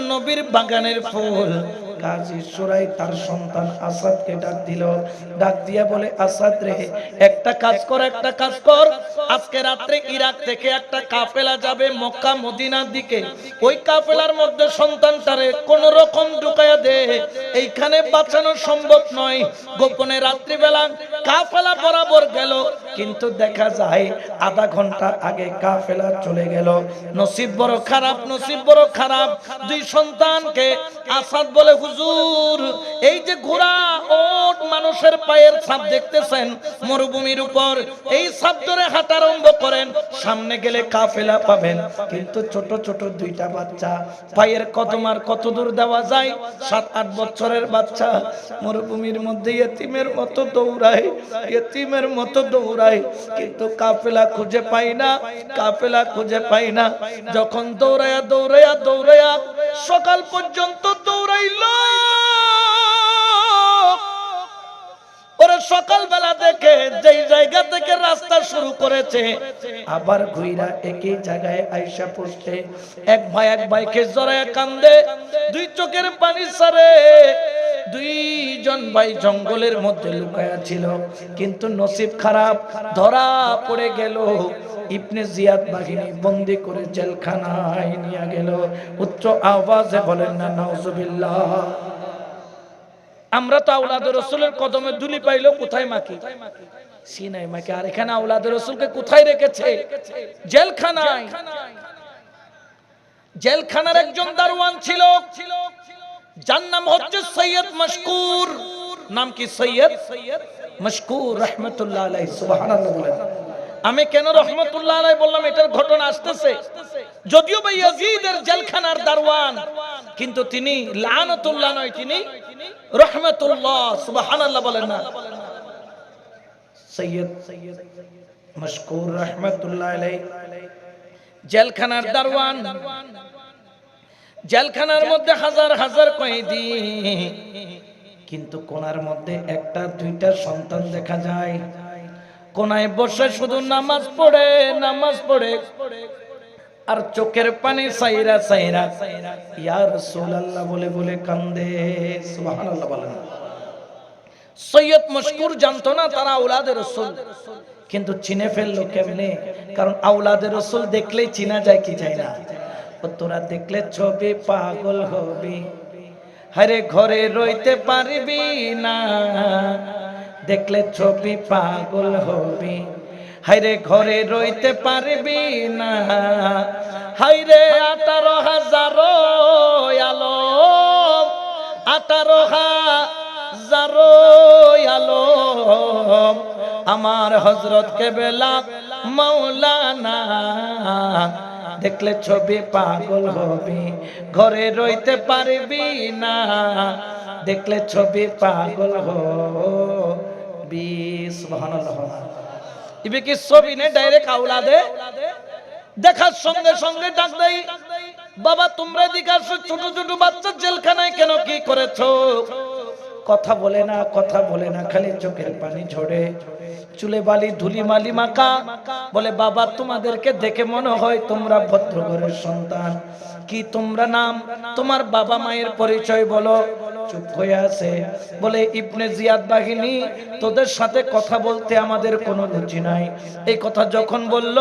নবীর বাগানের ফুল। কাজী সুরাই তার সন্তান আসাদকে ডাক দিল, ডাক দিয়া বলে আসাদ রে, একটা কাজ কর, একটা কাজ কর, আজকে রাত্রে ইরাক থেকে একটা কাফেলা যাবে মক্কা মদিনার দিকে, ওই কাফেলার মধ্যে সন্তানটারে কোন রকম ঢুকায়া দে, এইখানে বাঁচানো সম্ভব নয়। গোপনে রাত্রিবেলা কাফেলা বরাবর গেল, কিন্তু দেখা যায় আধা ঘন্টা আগে কাফেলা চলে গেল। নসিব বড় খারাপ, নসিব বড় খারাপ। দুই সন্তানকে আসাদ বলে হুজুর, এই যে ঘোড়া ওট মানুষের পায়ের ছাপ দেখতেছেন মরুভূমির উপর, এই ছাপ ধরে হাঁটা আরম্ভ করেন, সামনে গেলে কাফেলা পাবেন। কিন্তু ছোট ছোট দুইটা বাচ্চা, পায়ের কদম আর কত দূর দেওয়া যায়, 7-8 বছরের বাচ্চা মরুভূমির মধ্যে ইয়েতিমের মতো দৌড়ায়, ইয়েতিমের মতো দৌড়ায়, কিন্তু কাফেলা খুঁজে পাই না, কাফেলা খুঁজে পাই না। যখন দৌড়ায়া দৌড়ায়া দৌড়ায়া সকাল পর্যন্ত দৌড়াইল, ওরা সকালবেলা দেখে যেই জায়গা থেকে রাস্তা শুরু করেছে আবার ঘুইরা একই জায়গায় আইসা পড়ছে। এক ভাইকে জড়ায়া কান্দে, দুই চোখের পানি ছাড়ে। দুইজন ভাই জঙ্গলের মধ্যে লুকায়া ছিল, কিন্তু নসিব খারাপ, ধরা পড়ে গেল। ইবনে জিয়াদ বাহিনী বন্দী করে জেলখানায় নিয়ে গেল। উচ্চ আওয়াজে বলেন না নাউজুবিল্লাহ। আমরা তো আওলাদে রাসূলের কদমে ধুলি পাইলো কোথায় মাকি? সিনাই মাকে। আর এখানে আওলাদে রাসূলকে কোথায় রেখেছে? জেলখানায়। জেলখানার একজন দারোয়ান ছিল, যার নাম হচ্ছে সৈয়দ মশকুর। নাম কি? সৈয়দ মশকুর রাহমাতুল্লাহ আলাইহি। সুবহানাল্লাহ বলেন। আমি কেন রহমতুল্লাহ আলাইহি বললাম? এটার ঘটনা আসতেছে। যদিও বা ইয়াজিদের জেলখানার দারওয়ান, কিন্তু তিনি লানাতুল্লাহ নয়, তিনি রহমতুল্লাহ। সুবহানাল্লাহ বলেন না। সৈয়দ মশকুর রাহমাতুল্লাহ আলাইহি জেলখানার দারওয়ান। জেলখানার মধ্যে হাজার হাজার কয়েদি, কিন্তু কোনার মধ্যে একটা দুইটা সন্তান দেখা যায়। কোনায় বসে শুধু নামাজ পড়ে, নামাজ পড়ে, আর চোখের পানি সাইরা সাইরা ইয়া রাসূলুল্লাহ বলে বলে কান্দে। সুবহানাল্লাহ বলেন। সৈয়দ মশকুর জানতো না তারা আওলাদে রাসূল, কিন্তু চিনে ফেললো কেমনে? কারণ আওলাদে রাসূল দেখলেই চিনা যায় কি যায় না? তোরা দেখলে ছবি পাগল হবি, হরে ঘরে রইতে পারবি না, দেখলে ছবি পাগল হবি, হাইরে ঘরে রইতে পারবি না। হাইরে 18,000 আলম, 18,000 আলম, আমার হযরত কেবলা মাওলানা, দেখলে ছবি পাগল হবি, ঘরে রইতে পারবি না, দেখলে ছবি পাগল হবি। সুবহানাল্লাহ। ইবে কি ছবি নে ডাইরেক্ট আওলাদে দেখার সঙ্গে সঙ্গে ডাক দেই, বাবা তোমরা এদিকে আসো, ছোট ছোট বাচ্চা জেলখানায় কেন, কি করেছো? কথা বলে না, কথা বলে না, খালি চোখের পানি ঝরে, চুলে বালি ধুলি মালি মাখা। বলে বাবা তোমাদেরকে দেখে মনে হয় তোমরা ভদ্র ঘরের সন্তান। কি তোমরা নাম, তোমার বাবা মায়ের পরিচয় বলো। চুপ হয়ে আছে। বলে ইবনে জিয়াদ বাহিনী, তোদের সাথে কথা বলতে আমাদের কোনো রুচি নাই। এই কথা যখন বলল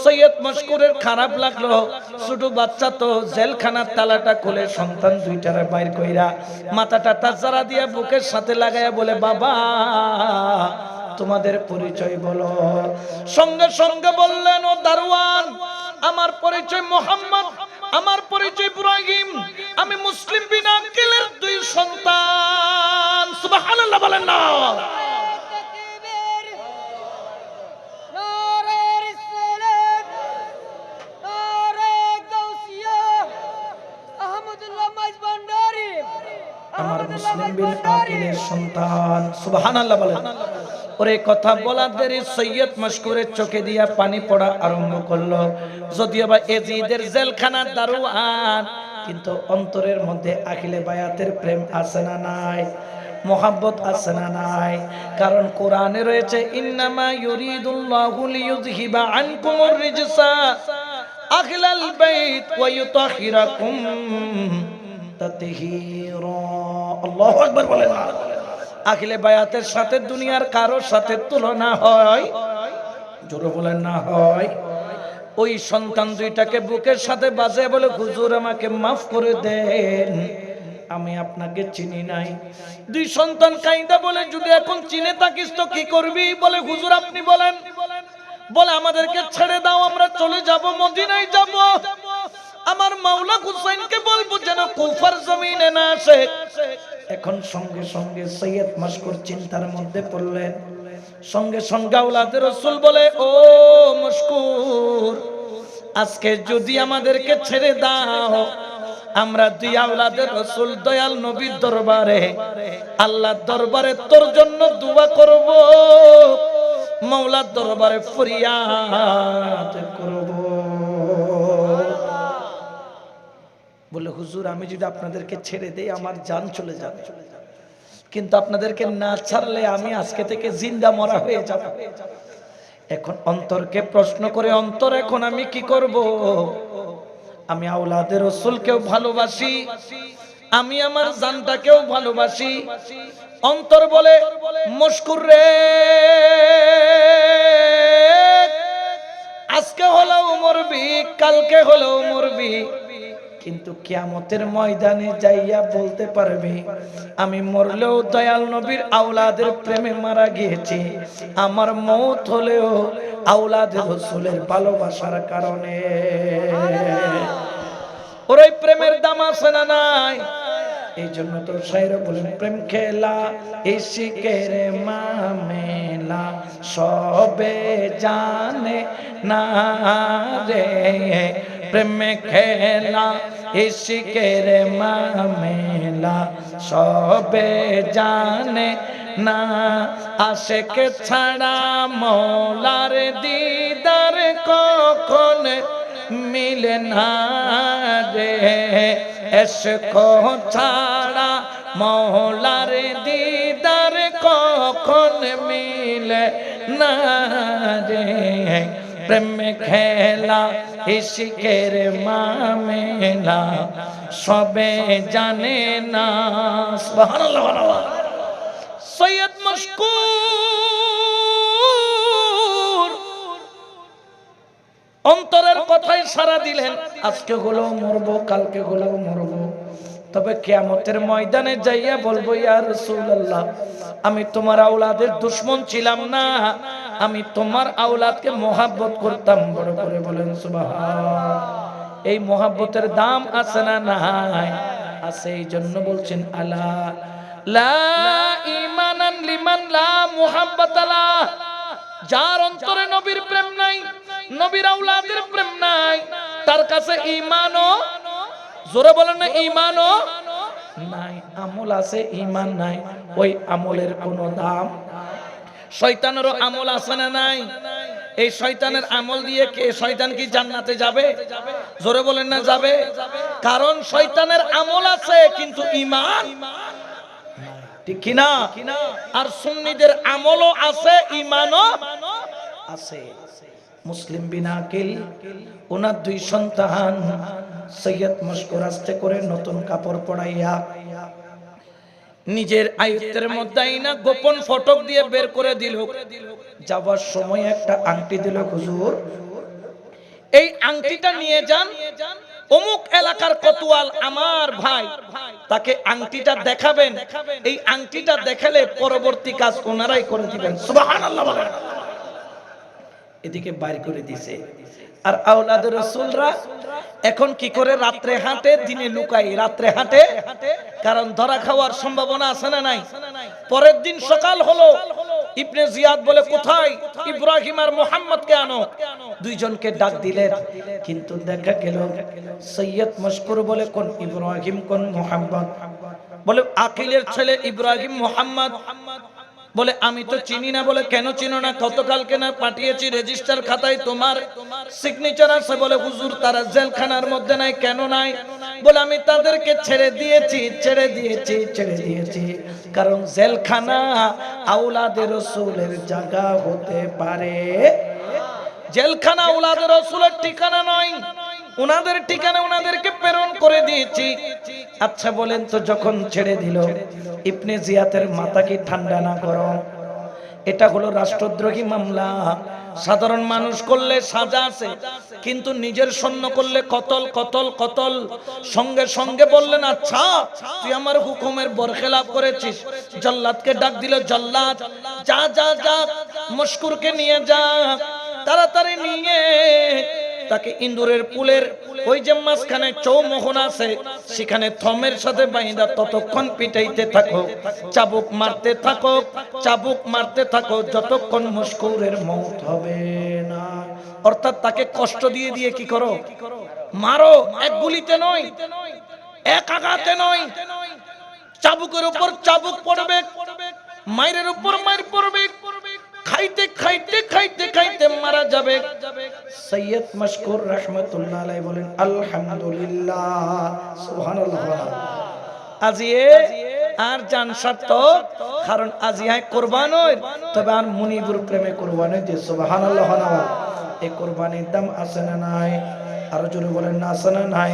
সৈয়দ মশকুরের খারাপ লাগলো। ছোট বাচ্চা তো, জেলখানার তালাটা খুলে সন্তান দুইটারে বাইর কইরা মাথাটা তাজারা দিয়া বুকের সাথে লাগায়া বলে বাবা তোমাদের পরিচয় বলো। সঙ্গে সঙ্গে বললেন, ও দারওয়ান, আমার পরিচয় মোহাম্মদ, আমার পরিচয় ইব্রাহিম, আমি মুসলিম বিন আকিলের দুই সন্তান। সুবহানাল্লাহ বলেন না। আমার মুসলিম বিন আকিলের সন্তান। সুবহানাল্লাহ বলেন। ওরে কথা বলার দেরি সৈয়দ মশকুরের চোখে দিয়া পানি পড়া আরম্ভ করলো। যদিও বা এজিদের জেলখানার দারোয়ান, কিন্তু অন্তরের মধ্যে আখিলে বায়াতের প্রেম আছে না নাই? মোহাব্বত আছে না নাই? কারণ কোরআনে রয়েছে ইন্নামা ইউরিদুল্লাহু লিইয়ুযহিবা আনকুমুর রিজসা আহলাল বাইত ওয়া ইউতাহিরাকুম তাতহীরা। আল্লাহু আকবার বলেন না। আখিলে বায়াতের সাথে দুনিয়ার কারোর সাথে তুলনা হয়? জোরে বলেন না হয়? ওই সন্তান দুইটাকে বুকের সাথে বাজে বলে হুজুর আমাকে মাফ করে দেন, আমি আপনাকে চিনি নাই। দুই সন্তান কাইদা বলে যদি এখন চিনে থাকিস তো কি করবি? বলে হুজুর আপনি বলেন। বলে আমাদেরকে ছেড়ে দাও, আমরা চলে যাব, মদিনায় যাব। আমার মাওলা হুসাইনকে বলবো যেন কুফার জমিনে না আসে। এখন সঙ্গে সঙ্গে সৈয়দ মশকুর চিন্তার মধ্যে পড়লেন। সঙ্গে সঙ্গে আওলাদের রাসূল বলে, ও মশকুর, আজকে যদি আমাদেরকে ছেড়ে দাও, আমরা দুই আওলাদের রাসূল দয়াল নবীর দরবারে, আল্লাহর দরবারে তোর জন্য দোয়া করব, মাওলার দরবারে ফরিয়াদ করব। বলে হুজুর আমি যদি আপনাদেরকে ছেড়ে দেই আমার জান চলে যাবে, কিন্তু আপনাদেরকে না ছাড়লে আমি আজকে থেকে জিন্দা মরা হয়ে যাব। এখন অন্তরকে প্রশ্ন করে, অন্তর এখন আমি কি করব? আমি আওলাদের রাসূলকেও ভালোবাসি, আমি আমার জানটাকেও ভালোবাসি। অন্তর বলে, মশকুর রে, আজকে হলেও মরবি, কালকে হলেও মরবি, কিন্তু কিয়ামতের ময়দানে যাইয়া বলতে পারবি আমি মরলেও দয়াল নবীর আওলাদের প্রেমে মারা গিয়েছি, আমার মওত হলেও আওলাদের রাসূলের ভালোবাসার কারণে। ওর এই প্রেমের দাম আছে না নাই? এই জন্য তো শায়র বলেন, প্রেম খেলা ইশকের মামেলা সবে জানে না রে, প্রেম খেলা ইশকের মামেলা সবে জানে না, আশিক ছাড়া মওলার দিদার কখন মিলে না রে, ইশক ছাড়া মওলার দিদার কখন মিলে না রে, প্রেম খেলা ইশকের মামেলা সবে জানে না। সুবহানাল্লাহ। সৈয়দ মশকুর অন্তরের কথাই সারা দিলেন, আজকে হলেও মরবো, কালকে হলেও মরবো, তবে কিয়ামতের ময়দানে যাইয়া বলবো, ইয়া রাসূলুল্লাহ আমি তোমার আওলাদের দুশমন ছিলাম না, আমি তোমার আওলাদকে মোহাব্বত করতাম। বড় করে বলেন সুবহান। এই মোহাব্বতের দাম আছে না নাই? আছে। এই জন্য বলছেন, আলা লা ঈমানান লিমান লা মুহাব্বাতা লা, যার অন্তরে নবীর প্রেম নাই, নবীর আওলাদের প্রেম নাই, তার কাছে ঈমানও, জোরে বলেন না, ঈমানও নাই। আমল আছে, ঈমান নাই, ওই আমলের কোনো দাম। শয়তানেরও আমল আছে না নাই? এই শয়তানের আমল দিয়ে কে, শয়তান কি জান্নাতে যাবে? জোরে বলেন না যাবে। কারণ শয়তানের আমল আছে কিন্তু ঈমান, ঠিক কি না? আর সুন্নিদের আমলও আছে, ঈমানও আছে। মুসলিম বিন আকিল ওনার দুই সন্তান সৈয়দ মশকুর আস্তে করে নতুন কাপড় পরাইয়া নিজের আয়ত্তের মধ্যে আইনা গোপন ফটক দিয়ে বের করে দিল। যাবার সময় একটা আংটি দিল, হুজুর এই আংটিটা নিয়ে যান, অমুক এলাকার কোতোয়াল আমার ভাই, তাকে আংটিটা দেখাবেন, এই আংটিটা দেখালে পরবর্তী কাজ ওনারাই করে দিবেন। সুবহানাল্লাহ বলেন। এদিকে বাইর করে দিছে। আর আওলাদের রাসূলরা এখন কি করে? রাত্রে হাঁটে, দিনে লুকাই। রাত্রে হাঁটে কারণ ধরা খাওয়ার সম্ভাবনা আছে না নাই? পরের দিন সকাল হলো, ইবনে জিয়াদ বলে, কোথায় ইব্রাহিম আর মুহাম্মদকে আনো। দুইজনকে ডাক দিলেন, কিন্তু দেখা গেল সৈয়দ মশকুর বলে, কোন ইব্রাহিম কোন মুহাম্মদ? বলে আকিলের ছেলে ইব্রাহিম মুহাম্মদ। বলে আমি তো চিনি না। বলে কেন চিনো না? গতকালকে না পাঠিয়েছি রেজিস্টার খাতায় তোমার সিগনেচার আছে। বলে হুজুর তারা জেলখানার মধ্যে নাই। কেন নাই? বলে আমি তাদেরকে ছেড়ে দিয়েছি, কারণ জেলখানা আওলাদের রাসূলের জায়গা হতে পারে, জেলখানা আওলাদের রাসূলের ঠিকানা নয়। ওনাদের ঠিকানা ওনাদেরকে প্রেরণ করে দিয়েছি। আচ্ছা বলেন তো, যখন ছেড়ে দিল ইবনে জিয়াদের মাথা কি ঠান্ডা না গরম? এটা হলো রাষ্ট্রদ্রোহী মামলা। সাধারণ মানুষ করলে সাজা আছে, কিন্তু নিজের সৈন্য করলে কতল কতল কতল। সঙ্গে সঙ্গে বললেন, আচ্ছা তুই আমার হুকুমের বরখেলাপ করেছিস। জল্লাদকে ডাক দিল, জল্লাদ যা যা যা, মশকুরকে নিয়ে যা, তাড়াতাড়ি নিয়ে তাকে ইন্দুরের পুলের ওই যে মাঝখানে চৌমোহন আছে, সেখানে থমের সাথে বাইন্দা ততক্ষণ পিটাইতে থাকো, চাবুক মারতে থাকো, চাবুক মারতে থাকো, যতক্ষণ মশকুরের মওত হবে না। অর্থাৎ তাকে কষ্ট দিয়ে দিয়ে কি করো, মারো। এক গুলিতে নয়, এক আঘাতে নয়, চাবুকের উপর চাবুক পড়বে, মাইরের উপর মাইর পড়বে, খাইতে খাইতে খাইতে খাইতে মারা যাবে। সৈয়দ মশকুর রহমতুল্লাহ আলাইহি বলেন, আলহামদুলিল্লাহ, সুবহানাল্লাহ। আজিয়ে আর জান সার্থক, কারণ আজিয়ায় কুরবান হই, তবে আর মুনিবুর প্রেমে কুরবান হই। সুবহানাল্লাহ। এই কুরবানির দাম আছে না নাই? আর জোরে বলেন না, আছে না নাই?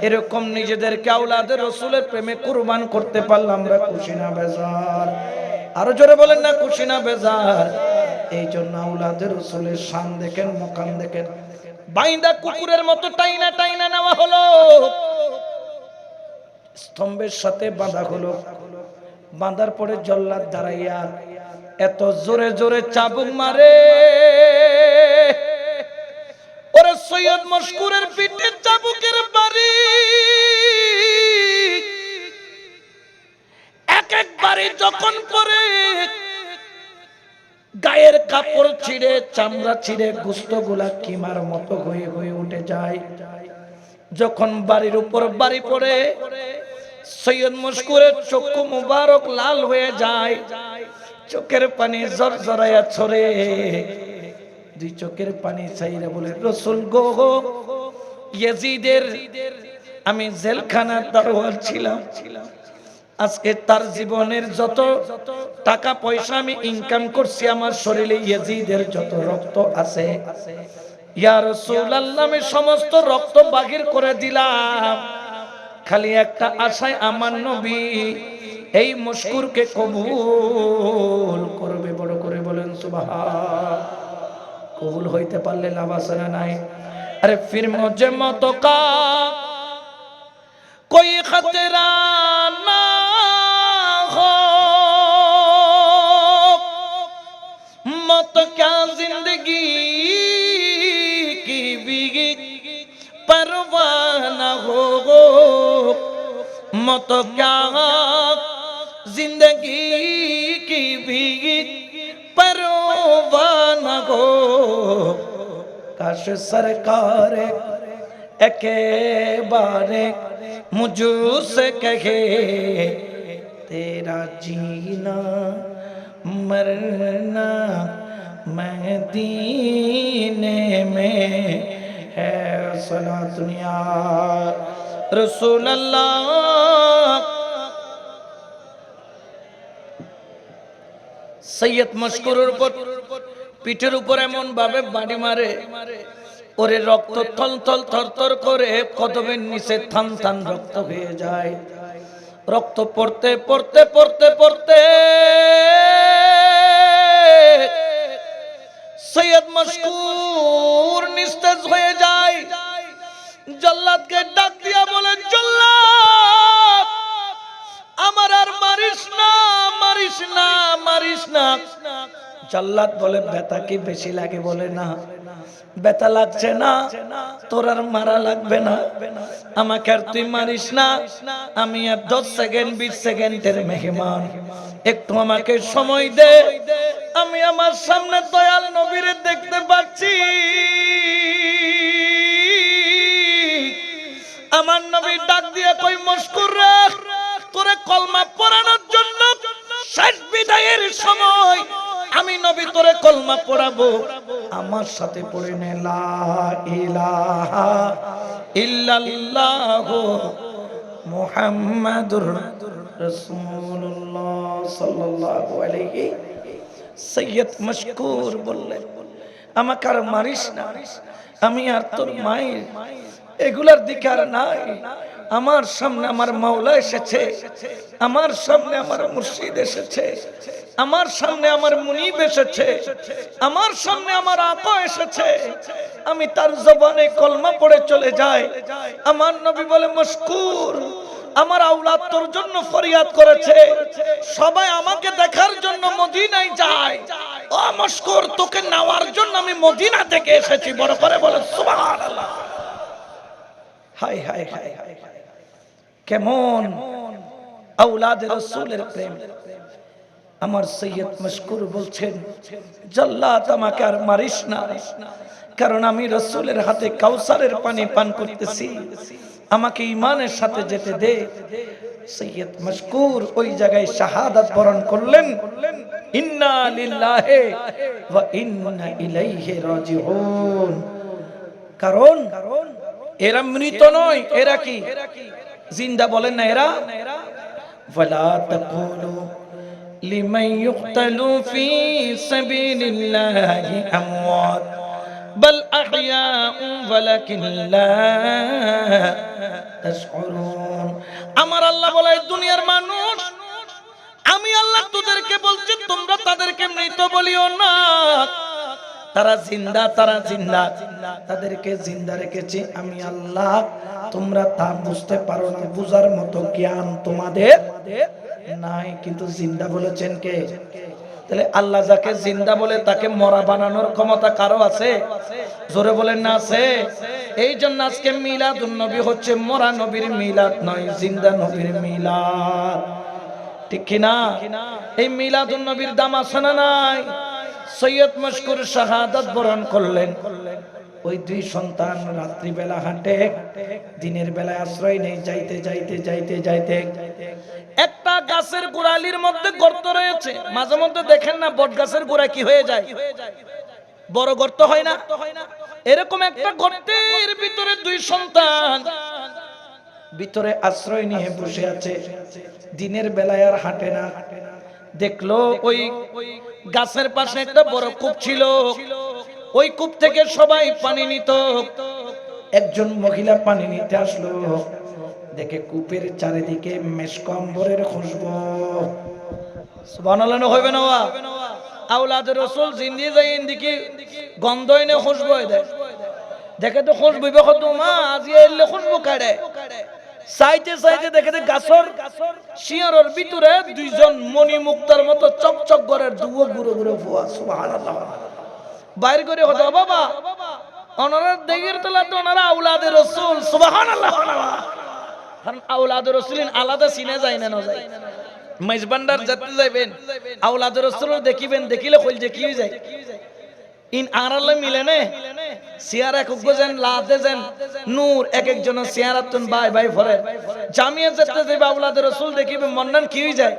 এরকম নিজেদেরকে আওলাদের রাসূলের প্রেমে কুরবান করতে পারলাম, আমরা খুশি না বেজার? আরো জোরে বলেন না, খুশি না বেজার? এই জন্য আওলাদের রাসূলের শান দেখেন, মুকাম দেখেন। বাইন্দা কুকুরের মতো টাইনা টাইনা নেওয়া হলো, স্তম্ভের সাথে বাঁধা হলো। বাঁধার পরে জল্লাদ দাঁড়াইয়া এত জোরে জোরে চাবুক মারে, ওরে সৈয়দ মশকুরের পিঠে চাবুকের বাড়ি, এক একবারে যখন পরে গায়ের কাপড় ছিঁড়ে, চামড়া ছিঁড়ে, গোশতগুলা কিমার মতো হয়ে হয়ে উঠে যায়। যখন বাড়ির উপর বাড়ি পড়ে, সৈয়দ মশকুরের চক্ষু মুবারক লাল হয়ে যায়, চোখের পানি জরজরায়া ছড়ে। দুই চোখের পানি চাইরা বলে, রাসূল গো, ইয়াজিদের আমি জেলখানার দারোয়ান ছিলাম, আজকে তার জীবনের যত টাকা পয়সা আমি ইনকাম করছি, আমার শরীরে ইয়াজিদের যত রক্ত আছে, ইয়া রাসূলুল্লাহ, আমি সমস্ত রক্ত বাহির করে দিলাম, খালি একটা আশায়, আমার নবী এই মশকুরকে কবুল করবে। বড় করে বলেন সুবহান। কবুল হইতে পারলে লাভ আছে না নাই? আরে ফির মুঝে মত কা কোই খতরা না हो, मौत क्या जिंदगी की भी परवाह न हो, मौत क्या जिंदगी की भी परवाह न हो। काश सरकार एके बारे मुझसे कहे, तेरा जीना मरना मदीने में है। सलातुन या रसूल अल्लाह। সৈয়দ মশকুরের উপর পিঠের উপর এমন ভাবে বাড়ি মারে, ওরে রক্ত থল থল থরথর করে কদমের নিচে থান থান রক্ত হয়ে যায়। রক্ত পড়তে পড়তে পড়তে পড়তে সৈয়দ মশকুর নিস্তেজ হয়ে যায়। জল্লাদকে ডাক দিয়া বলে, জল্লাদ আমার আর মারিস না, মারিস না, মারিস না। জল্লাদ বলে, ব্যথা কি বেশি লাগে? বলে, না ব্যথা লাগছে না, তোর আর মারা লাগবে না, আমাকে আর তুই মারিস না, আমি আর 10 সেকেন্ড 20 সেকেন্ডের মেহমান, একটু আমাকে সময় দে, আমি আমার সামনে দয়াল নবীরে দেখতে পাচ্ছি। আমার নবী ডাক দিয়ে কই, মশকুর রে, তোরে কলমা পড়ানোর জন্য শেষ বিদায়ের সময় আমি নবী তোরে কলমা পড়াবো, আমার সাথে পড়ে নে লা ইলাহা ইল্লাল্লাহ মুহাম্মাদুর রাসূলুল্লাহ সাল্লাল্লাহু আলাইহি। সৈয়দ মশকুর বললেন, আমাকে আর মারিস না, আমি আর তোর মায়ের এগুলার দিকে আর নাই। আমার সামনে আমার মাওলা এসেছে, আমার সামনে আমার মুর্শিদ এসেছে, আমার সামনে আমার মুনিব এসেছে, আমার সামনে আমার আকা এসেছে। আমি তার জবানে কলমা পড়ে চলে যাই। আমার নবী বলে, মশকুর, আমার আওলাদ তোর জন্য ফরিয়াদ করেছে, সবাই আমাকে দেখার জন্য মদিনায় যায়। ও মশকুর, তোকে নেওয়ার জন্য আমি মদিনা থেকে এসেছি। বড় করে বলে সুবহানাল্লাহ। হায় হায় হায় হায়, কেমন আওলাদে রাসূলের প্রেম। আমার সৈয়দ মশকুর বলছেন, জাল্লাত আমাকে আর মারিস না, কারণ আমি রাসূলের হাতে কাউসারের পানি পান করতেছি, আমাকে ঈমানের সাথে যেতে দে। সৈয়দ মশকুর ওই জায়গায় শাহাদাত বরণ করলেন। ইন্না লিল্লাহি ওয়া ইন্না ইলাইহি রাজিউন। কারণ এরা মৃত নয়, এরা কি জিন্দা? বলেন না এরা। ওয়ালা তাকুলু লিমান ইউকতালু ফি সাবিলিল্লাহি আমওয়াত বাল আহইয়াউ ওয়ালাকিন লা তাশউরুন। আমার আল্লাহ বলে, দুনিয়ার মানুষ, আমি আল্লাহ তোদেরকে বলছি, তোমরা তাদেরকে মৃত বলিও না। তারা জিন্দা, তারা জিন্দা, তাদেরকে জিন্দা রেখেছি আমি আল্লাহ। তোমরা তা বুঝতে পারো না, বুঝার মতো জ্ঞান তোমাদের নাই, কিন্তু জিন্দা বলেছেন কে? তাহলে আল্লাহ যাকে জিন্দা বলে তাকে মরা বানানোর ক্ষমতা কারো আছে? জোরে বলেন না আছে? এই জন্য আজকে মিলাদুন নবী হচ্ছে মরা নবীর মিলাদ নয়, জিন্দা নবীর মিলাদ। ঠিক কিনা? এই মিলাদুন নবীর দাম আছে না নাই? সৈয়দ মশকুর শাহাদাত বরণ করলেন। ওই দুই সন্তান রাত্রি বেলা হাঁটে, দিনের বেলায় আশ্রয় নেই। যাইতে যাইতে যাইতে যাইতে একটা গাছের গোড়ালির মধ্যে গর্ত রয়েছে। মাঝে মধ্যে দেখেন না বট গাছের গোড়া কি হয়ে যায়, বড় গর্ত হয় না? এরকম একটা গর্তের ভিতরে দুই সন্তান ভিতরে আশ্রয় নিয়ে বসে আছে। দিনের বেলায় আর হাঁটে না। দেখলো ওই গাছের পাশে একটা বড় কূপ ছিল, ওই কূপ থেকে সবাই পানি নিত। একজন মহিলা পানি নিতে আসলো, দেখে কূপের চারিদিকে মেশক আম্বরের খুশবু। সুবহানাল্লাহ হইবে না? আওলাদ রাসূল জিন্দি যাই ইন্দিকে গন্ধ এনে খুশবু দেয়। দেখে তো খুশবু কত মা আজি এলে খুশবু কাড়ে। সাইতে সাইতে দেখে গাছর শিয়ারের ভিতরে দুইজন মণি মুক্তার মতো চকচক করে দুয়ো গুরু গুরু ফুয়া। সুবহানাল্লাহ। বাইর করে হতো বাবা ওনারা দেগের তলা তো ওনারা আওলাদে রাসূল। সুবহানাল্লাহ। কারণ আওলাদে রাসূলিন আলাদা চিনে যায় না যায়। মেজবান্ডার যেতে যাবেন আওলাদে রাসূল দেখিবেন, দেখিলে কইল যে কি হই যায় ইন আরালে মিলে নে সিয়ারা কুগজেন লাদে যেন নূর এক একজন সিয়ারাতুন বাই বাই ভরে জামিয়া যেতে যাবে আওলাদে রাসূল দেখিবে মনন কি হই যায়,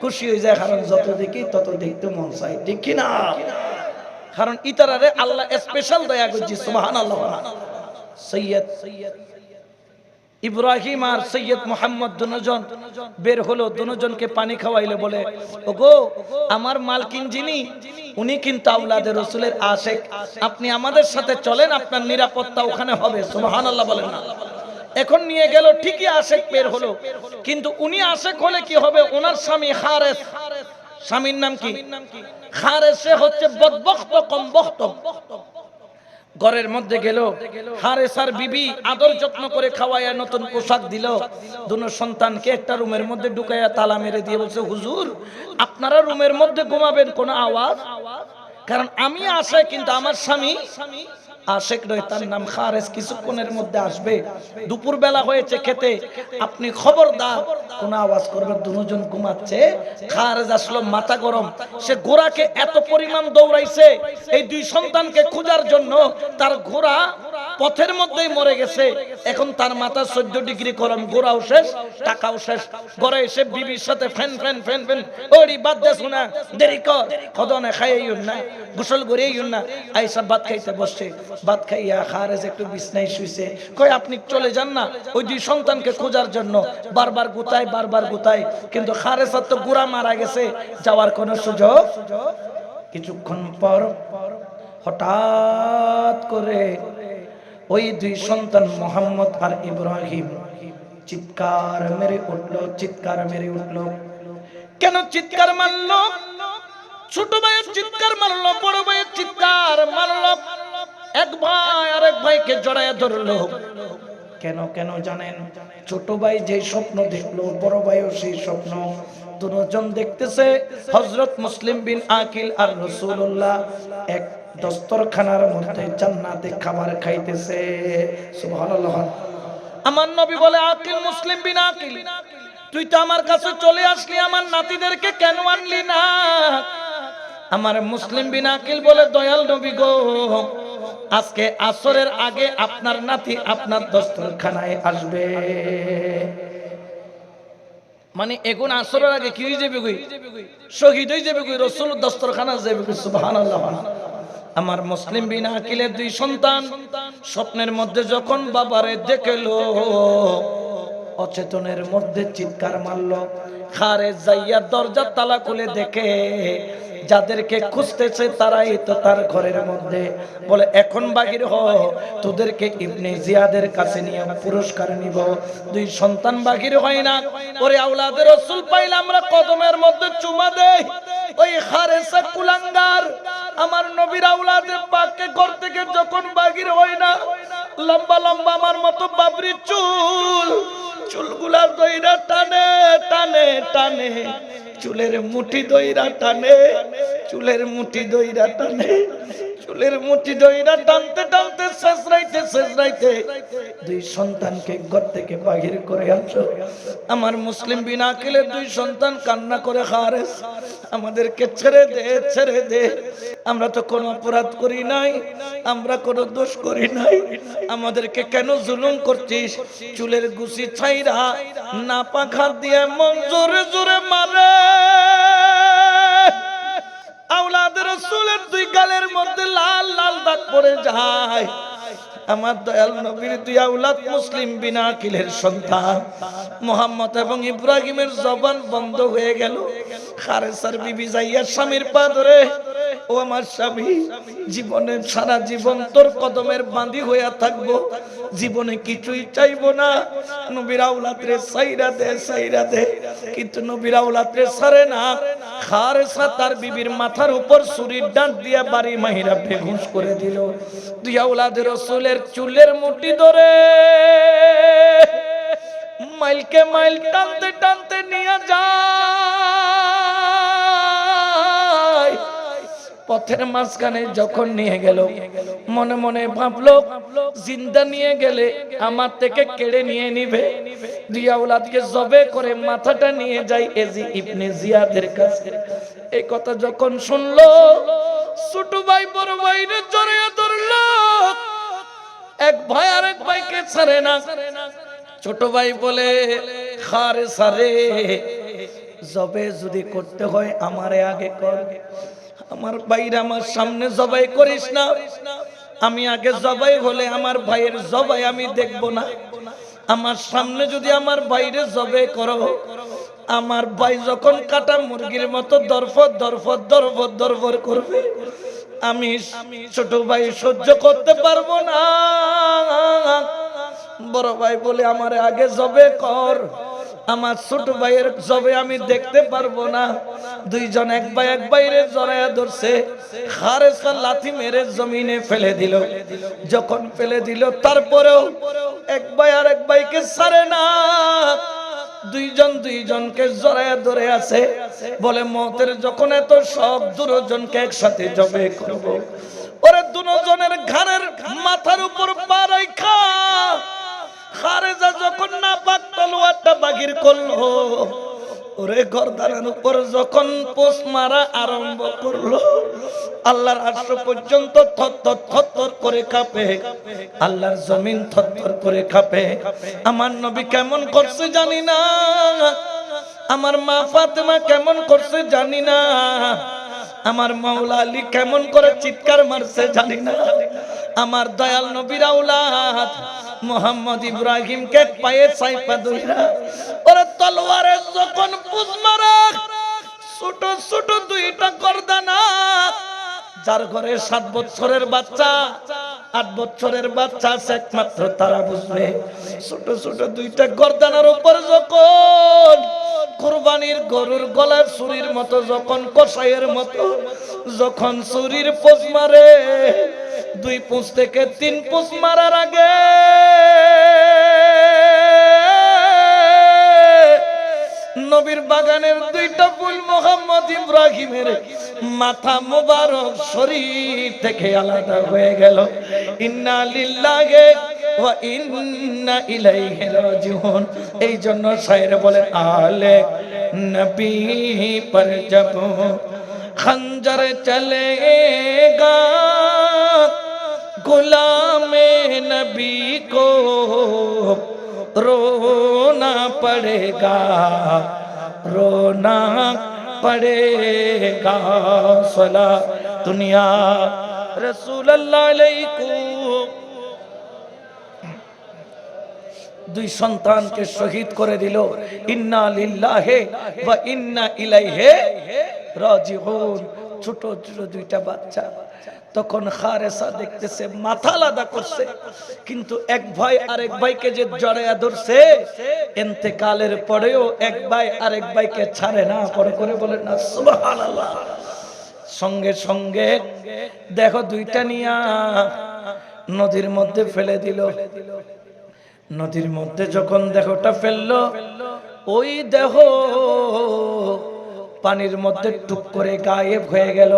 খুশি হই যায়। কারণ যত দেখি তত দেখতে মন চাই। ঠিক কি না? কারণ ইতারারে আল্লাহ স্পেশাল দয়া করছে। সুবহানাল্লাহ। সৈয়দ ইব্রাহিম আর সৈয়দ মোহাম্মদ দুজন বের হলো, দুজনকে পানি খাওয়াইলে বলে, ওগো আমার মালকিন যিনি উনি কিন্তু আওলাদে রাসূলের আশিক, আপনি আমাদের সাথে চলেন, আপনার নিরাপত্তা ওখানে হবে। সুবহানাল্লাহ বলেন না? এখন নিয়ে গেল, ঠিকই আশিক বের হলো, কিন্তু উনি আশিক হলে কি হবে? ওনার স্বামী হারেস, স্বামীর নাম কি? হারেস। সে হচ্ছে বদবখ্ত কমবখ্ত। ঘরের মধ্যে গেল, হারেসার বিবি আদর যত্ন করে খাওয়াইয়া নতুন পোশাক দিল। দুনো সন্তানকে একটা রুমের মধ্যে ঢুকাইয়া তালা মেরে দিয়ে বলছে, হুজুর আপনারা রুমের মধ্যে ঘুমাবেন, কোনো আওয়াজ? কারণ আমি আসে কিন্তু আমার স্বামী আশেক নয়, তার নাম খারেস, কিছুক্ষণের মধ্যে আসবে। দুপুর বেলা হয়েছে খেতে, আপনি খবরদার কোন আওয়াজ করবেন। দুজন ঘুমাচ্ছে, খারেস আসলো মাথা গরম, সে ঘোড়াকে এত পরিমাণ দৌড়াইছে এই দুই সন্তানকে খোঁজার জন্য, তার ঘোড়া পথের মধ্যেই মরে গেছে। এখন তার মাথা 14 ডিগ্রি গরম, ঘোড়াও শেষ, টাকাও শেষ। ঘরে এসে বিবির সাথে ফ্যান ফ্যান ফ্যান ফ্যান, ওরি বাদ দে শোনা, দেরি কর, খদনে খাইয়াইউন না, গোসল করিয়াইউন না। আইসা ভাত খাইতে বসছে, ভাত খাইয়া খারেজ একটু বিছনায় শুইছে। কয় আপনি চলে যান না ওই দুই সন্তানকে খোঁজার জন্য। বারবার গুতায়, বারবার গুতায়, কিন্তু খারেজের তো গুড়া মারা গেছে, যাওয়ার কোনো সুযোগ। কিছুক্ষণ পর হঠাৎ করে ওই দুই সন্তান মোহাম্মদ আর ইব্রাহিম চিৎকার মেরে উঠলো, চিৎকার মেরে উঠলো। কেন চিৎকার মারলো? ছোট ভাইয়ের চিৎকার মারলো, বড় ভাইয়ের চিৎকার মারলো। এক ভাই আরেক ভাইকে জড়ায় ধরলো। কেন কেন জানেন? ছোট ভাই যে স্বপ্ন দেখলো, বড় ভাইও সেই স্বপ্ন। দুজন দেখতেছে হযরত মুসলিম বিন আকিল আর রাসূলুল্লাহ এক দস্তরখানার মধ্যে জান্নাতে খাবার খাইতেছে। সুবহানাল্লাহ। আমার নবী বলে, আকিল, মুসলিম বিন আকিল, তুই তো আমার কাছে চলে আসলি, আমার নাতিদেরকে কেন আনলি না? আমার মুসলিম বিন আকিল বলে, দয়াল নবী গো, আজকে আসরের আগে আপনার নাতি আপনার দস্তরখানায় আসবে। মানে এখন আসরের আগে কি হয়ে যাবে? শহীদ হয়ে যাবে, রাসূল দস্তরখানা যাবে। সুবহানাল্লাহ। আমার মুসলিম বিন আকিলের দুই সন্তান স্বপ্নের মধ্যে যখন বাবারে দেখলো, অচেতনের মধ্যে চিৎকার মারলো। খারেজ যাইয়া দরজার তালা খুলে দেখে যাদেরকে খুঁজতেছে তারাই তো তার ঘরের মধ্যে। বলে, এখন বাহির হ, তোদেরকে ইবনে জিয়াদের কাছে নিয়ে পুরস্কার নিব। দুই সন্তান বাহির হয় না। ওরে আওলাদের রাসূল পাইলে আমরা কদমের মধ্যে চুমা দেই। ওই খারেসা কুলাঙ্গার আমার নবীর আওলাদে পাককে ঘর থেকে যখন বাহির হয় না, লম্বা লম্বা আমার মতো বাবরি চুল, চুলগুলা দইরা টানে টানে টানে, চুলের মুঠি দইরা টানে, চুলের মুঠি দইরা টানে, চুলের মুঠি দইরা টানতে টানতে শেষরাইতে দুই সন্তানকে ঘর থেকে বাহির করে আনছো। আমার মুসলিম বিন আকিলের দুই সন্তান কান্না করে, খারেস আমাদেরকে ছেড়ে দে, ছেড়ে দে, আমরা তো কোনো অপরাধ করি নাই, আমরা কোনো দোষ করি নাই, আমাদেরকে কেন জুলুম করছিস? চুলের গুছি ছাইরা না পাখা দিয়ে মন জোরে জোরে মারে। আওলাদের রাসূলের দুই গালের মধ্যে লাল লাল দাগ পড়ে যায়। আমার দয়াল নবীর দুই আওলাদ মুসলিম বিন আকিলের সন্তান মুহাম্মদ এবং ইব্রাহিমের জবান বন্ধ হয়ে গেল। খারেসার বিবি যাইয়া স্বামীর পা ধরে, ও আমার স্বামী, জীবনে সারা জীবন তোর কদমের বাঁধি হইয়া থাকবো, জীবনে কিছুই চাইবো না, নবীর আওলাদরে সাইরা দে, সাইরা দে। কিন্তু নবীর আওলাদরে ছাড়ে না। খারেসা তার বিবির মাথার উপর ছুরির ডাঁট দিয়া বাড়ি মাহিরা বেহুশ করে দিল। দুই আওলাদের রাসূলের চুলের মুঠি ধরে মাইলকে মাইল টানতে টানতে নিয়ে যায়। পথের মাঝখানে যখন নিয়ে গেল, মনে মনে ভাবলো, জিন্দা নিয়ে গেলে আমার থেকে কেড়ে নিয়ে নিবে। দুই আওলাদকে জবে করে মাথাটা নিয়ে যাই এজি ইবনে জিয়াদের কাছে। এই কথা যখন শুনলো, ছোট ভাই বড় ভাইরে জড়িয়ে ধরলো। এক ভাই আরেক ভাইকে ছাড়ে না। ছোট ভাই বলে, খারেসা রে, জবে যদি করতে হয় আমারে আগে কর, আমার ভাইরা আমার সামনে জবাই করিস না। আমি আগে জবাই হলে আমার ভাইয়ের জবাই আমি দেখব না। আমার সামনে যদি আমার ভাইরে জবাই করো, আমার ভাই যখন কাটা মুরগির মতো দরফর দরফর দরফর দরফর করবে, আমি ছোট ভাই সহ্য করতে পারবো না। বড় ভাই বলে, আমার আগে জবে কর, আমার ছোট ভাইয়ের জবে আমি দেখতে পারবো না। দুইজন এক ভাই এক ভাইরে জড়ায়া ধরছে। খারেসা লাথি মেরে জমিনে ফেলে দিল। যখন ফেলে দিল, তারপরেও এক ভাই আর এক ভাইকে ছাড়ে না। দুইজন দুইজনকে জড়ায়া ধরে আছে। বলে, মওতের যখন এত সব দুজনকে একসাথে জবে করব, ওরে দুজনের ঘাড়ের মাথার উপর পা রাইখা খারেজা যখন না পাক তলোয়ারটা বাগির করলো, ওরে গর্দানের উপর যখন পোষ মারা আরম্ভ করলো, আল্লাহর আরশ পর্যন্ত থরথর থরথর করে কাঁপে, আল্লাহর জমিন থরথর করে কাঁপে। আমার নবী কেমন করছে জানি না, আমার মা ফাতেমা কেমন করছে জানি না, আমার মাওলা আলী কেমন করে চিৎকার মারছে জানি না। আমার দয়াল নবীর আওলাদ মুহাম্মদ ইব্রাহিমকে পায়ে চাইপা ধইরা ওরে তলোয়ারে যখন পুষ মারে, ছোট ছোট দুইটা গর্দানা, যার ঘরে 7 বছরের বাচ্চা 8 বছরের বাচ্চা আছে, একমাত্র তারা বুঝবে। ছোট ছোট দুইটা গর্দানের উপর যখন কুরবানির গরুর গলার ছুরির মতো, যখন কসাইয়ের মতো যখন ছুরির পোঁচ মারে, 2 পোঁচ থেকে 3 পোঁচ মারার আগে নবীর বাগানের 2টা ফুল মোহাম্মদ ইব্রাহিমের মাথা মুবারক শরীর থেকে আলাদা হয়ে গেল। ইন্না লিল্লাহি ওয়া ইন্না ইলাইহি রাজিউন। এই জন্য শায়ের বলেন, আলে নবী পর জব খঞ্জর চলেগা গুলামে নবী কো रोना पड़ेगा, रोना पड़ेगा। सला दुनिया रसूलुल्लाह अलैकुम। 2 সন্তানকে শহীদ করে দিল। ইন্না লিল্লাহি ওয়া ইন্না ইলাইহি রাজিউন। ছোট ছোট 2টা বাচ্চা। তখন খারেসা দেখতেছে মাথা আলাদা করছে, কিন্তু এক ভাই আরেক ভাইকে যে জড়ায়া ধরছে, ইন্তেকালের পরেও এক ভাই আরেক ভাইকে ছাড়ে না। পরে করে বলেন না সুবহানাল্লাহ। সঙ্গে সঙ্গে দেখো 2টা নিয়া নদীর মধ্যে ফেলে দিল। নদীর মধ্যে যখন দেহটা ফেললো, ওই দেহ পানির মধ্যে টুক করে গায়েব হয়ে গেল।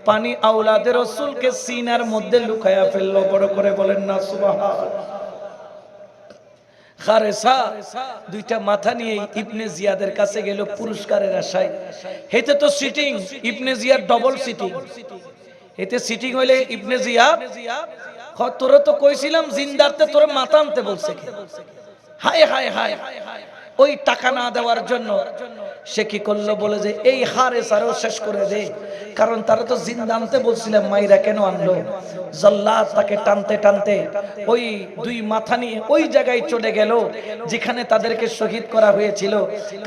পানি আওলাদে রাসূলকে সিনার মধ্যে লুকায়া ফেললো। বড় করে বলেন না সুবহানাল্লাহ। খারেসা 2টা মাথা নিয়ে ইবনে জিয়াদের কাছে গেল পুরস্কারের আশায়। হেতে তো সিটিং, ইবনে জিয়াদ ডবল সিটিং। হেতে সিটিং হইলে ইবনে জিয়াদ, তোরে তো কইছিলাম জিন্দারতে তোরে মাথা আনতে বলছে। হায় হায় হায়, ওই টাকা না দেওয়ার জন্য সে কি করলো, বলে যে এই হারেসারও শেষ করে দে, কারণ তারা তো জিন্দা আনতে বলছিলাম, মাইরা কেন আনলো? জল্লাদ তাকে টানতে টানতে ওই 2 মাথা নিয়ে ওই জায়গায় চলে গেল যেখানে তাদেরকে শহীদ করা হয়েছিল।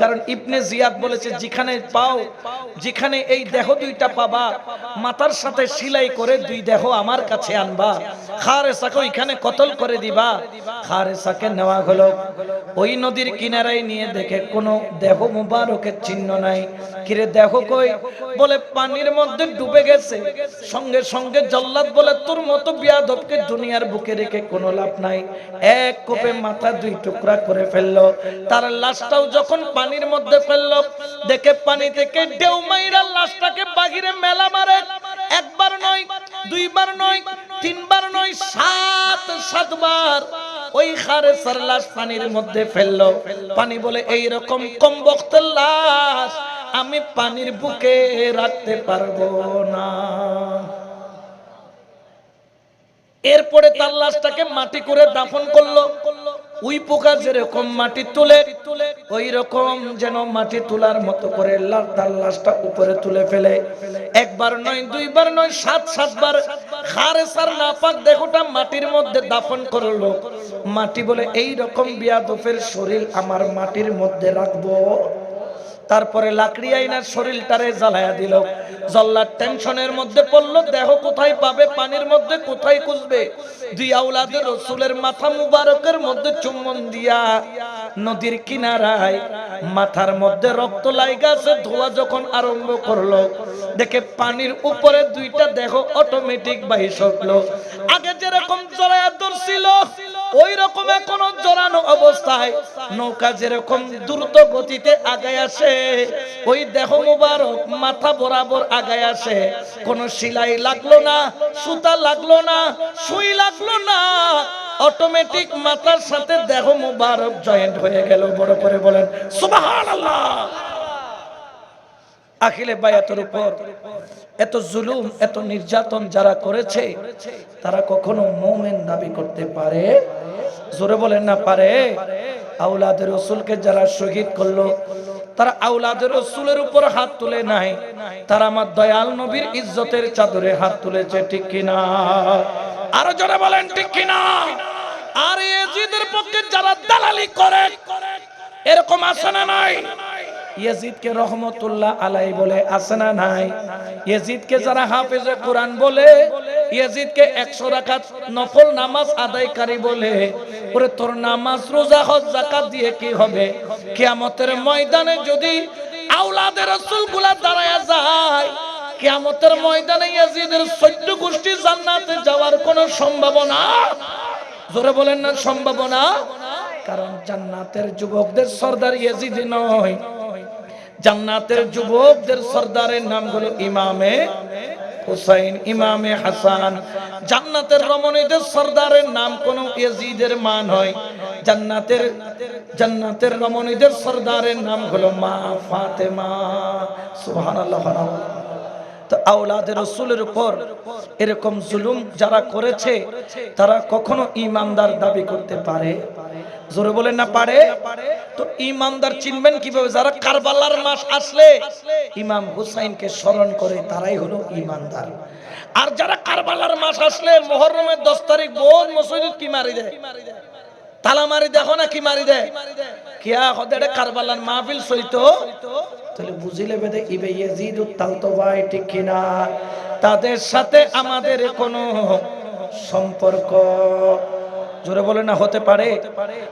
কারণ ইবনে জিয়াদ বলেছে, যেখানে পাও, যেখানে এই দেহ 2টা পাবা, মাথার সাথে সেলাই করে 2 দেহ আমার কাছে আনবা, হারেসাকে ওইখানে কতল করে দিবা। হারেসাকে নেওয়া হলো। ওই নদীর কিনারায় নিয়ে দেখে কোনো দেহ মুবারকের চিহ্ন নাই। কিরে দেহ কই? বলে পানির মধ্যে ডুবে গেছে। সঙ্গে সঙ্গে জল্লাদ বলে, তোর মতো বিয়াদবকে দুনিয়ার বুকে রেখে কোনো লাভ নাই। এক কোপে মাথা 2 টুকরা করে ফেললো। তার লাশটাও যখন পানির মধ্যে ফেললো, দেখে পানি থেকে ঢেউ মাইরা লাশটাকে বাহিরে মেলা মারে। 1 বার নয়, 2 বার নয়, 3 বার নয়, 7 বার ওই খারেসার লাশ পানির মধ্যে ফেললো। পানি বলে, এই রকম কম বক্তের লাশ আমি পানির বুকে রাখতে পারবো না। এরপরে তার লাশটাকে মাটি করে দাফন করলো। ওই পোকা যেরকম মাটি তুলে, ওই রকম যেন মাটি তোলার মতো করে তার লাশটা উপরে তুলে ফেলে। 1 বার নয়, 2 বার নয়, 7 বার খারেসার নাপাক দেহটা মাটির মধ্যে দাফন করলো। মাটি বলে, এই রকম বিয়াদফের শরীর আমার মাটির মধ্যে রাখবো। তারপরে লাকড়ি আইনার শরীরটারে জ্বালায়া দিল। জল্লাদ টেনশনের মধ্যে পড়লো, দেহ কোথায় পাবে, পানির মধ্যে কোথায় খুঁজবে। 2 আওলাদে রাসূলের মাথা মুবারকের মধ্যে চুম্বন দিয়া নদীর কিনারায় মাথার মধ্যে রক্ত লাইগাছে। ধোয়া যখন আরম্ভ করলো, দেখে পানির উপরে 2টা দেহ অটোমেটিক বাইশ হলো। আগে যেরকম জড়ায়া ধরছিল, ওই রকম এখনো জড়ানো অবস্থায় নৌকা যেরকম দ্রুত গতিতে আগায় আসে, ওই দেহ মুবারক মাথা বরাবর আগায় আসে। কোনো সেলাই লাগলো না, সুতা লাগলো না, সুই লাগলো না, অটোমেটিক মাথার সাথে দেহ মুবারক জয়েন্ট হয়ে গেল। বড় করে বলেন সুবহানাল্লাহ। আখিলে বায়াতের উপর এত জুলুম, এত নির্যাতন যারা করেছে, তারা কখনো মুমিন দাবি করতে পারে? জোরে বলেন না পারে? আওলাদের রাসূলকে যারা শহীদ করলো, তারা আওলাদের রাসূলের উপর হাত তুলে নাই, তারা আমার দয়াল নবীর ইজ্জতের চাদরে হাত তুলেছে। ঠিক কিনা? আরো জোরে বলেন ঠিক কিনা? আর ইয়াজিদের পক্ষে যারা দালালি করে, এরকম আছে না নাই? ইয়াজিদকে রহমতুল্লাহ আলাই বলে, আছে না নাই? ইয়াজিদকে যারা হাফেজে কোরআন বলে, ইয়াজিদকে 100 রাকাত নফল নামাজ আদায়কারী বলে, ওরে তোর নামাজ রোজা হজ যাকাত দিয়ে কি হবে? কিয়ামতের ময়দানে যদি আওলাদের রাসূলগুলা দাঁড়ায়া যায়, কিয়ামতের ময়দানে ইয়াজিদের 14 গোষ্ঠী জান্নাতে যাওয়ার কোনো সম্ভাবনা, জোরে বলেন না সম্ভাবনা। কারণ জান্নাতের যুবকদের সরদার ইয়াজিদ নয়, জান্নাতের যুবকদের সরদারের নাম হলো ইমামে হুসাইন, ইমামে হাসান। জান্নাতের রমণীদের সরদারের নাম কোন ইয়াজিদের মা নয়, জান্নাতের রমণীদের সরদারের নাম হলো মা ফাতেমা। সুবহানাল্লাহ। তো আওলাদের রাসূলের উপর এরকম জুলুম যারা করেছে, তারা কখনো ঈমানদার দাবি করতে পারে? জোরে বলেন না পারে। তো ঈমানদার চিনবেন কিভাবে? যারা কারবালার মাস আসলে ইমাম হুসাইনকে স্মরণ করে, তারাই হলো ঈমানদার। আর যারা কারবালার মাস আসলে মুহররমের 10 তারিখ ভোর মসজিদ কি মারি দেয়, তালা মারি দেখো না কি মারি দেয়, কিয়া হদে কারবালার মাহফিল সইতো, তাহলে বুঝিলে বেদে ইবে ইয়াজিদুত তালতবাই, ঠিক কিনা? তাদের সাথে আমাদের কোনো সম্পর্ক, জোরে বলে না হতে পারে।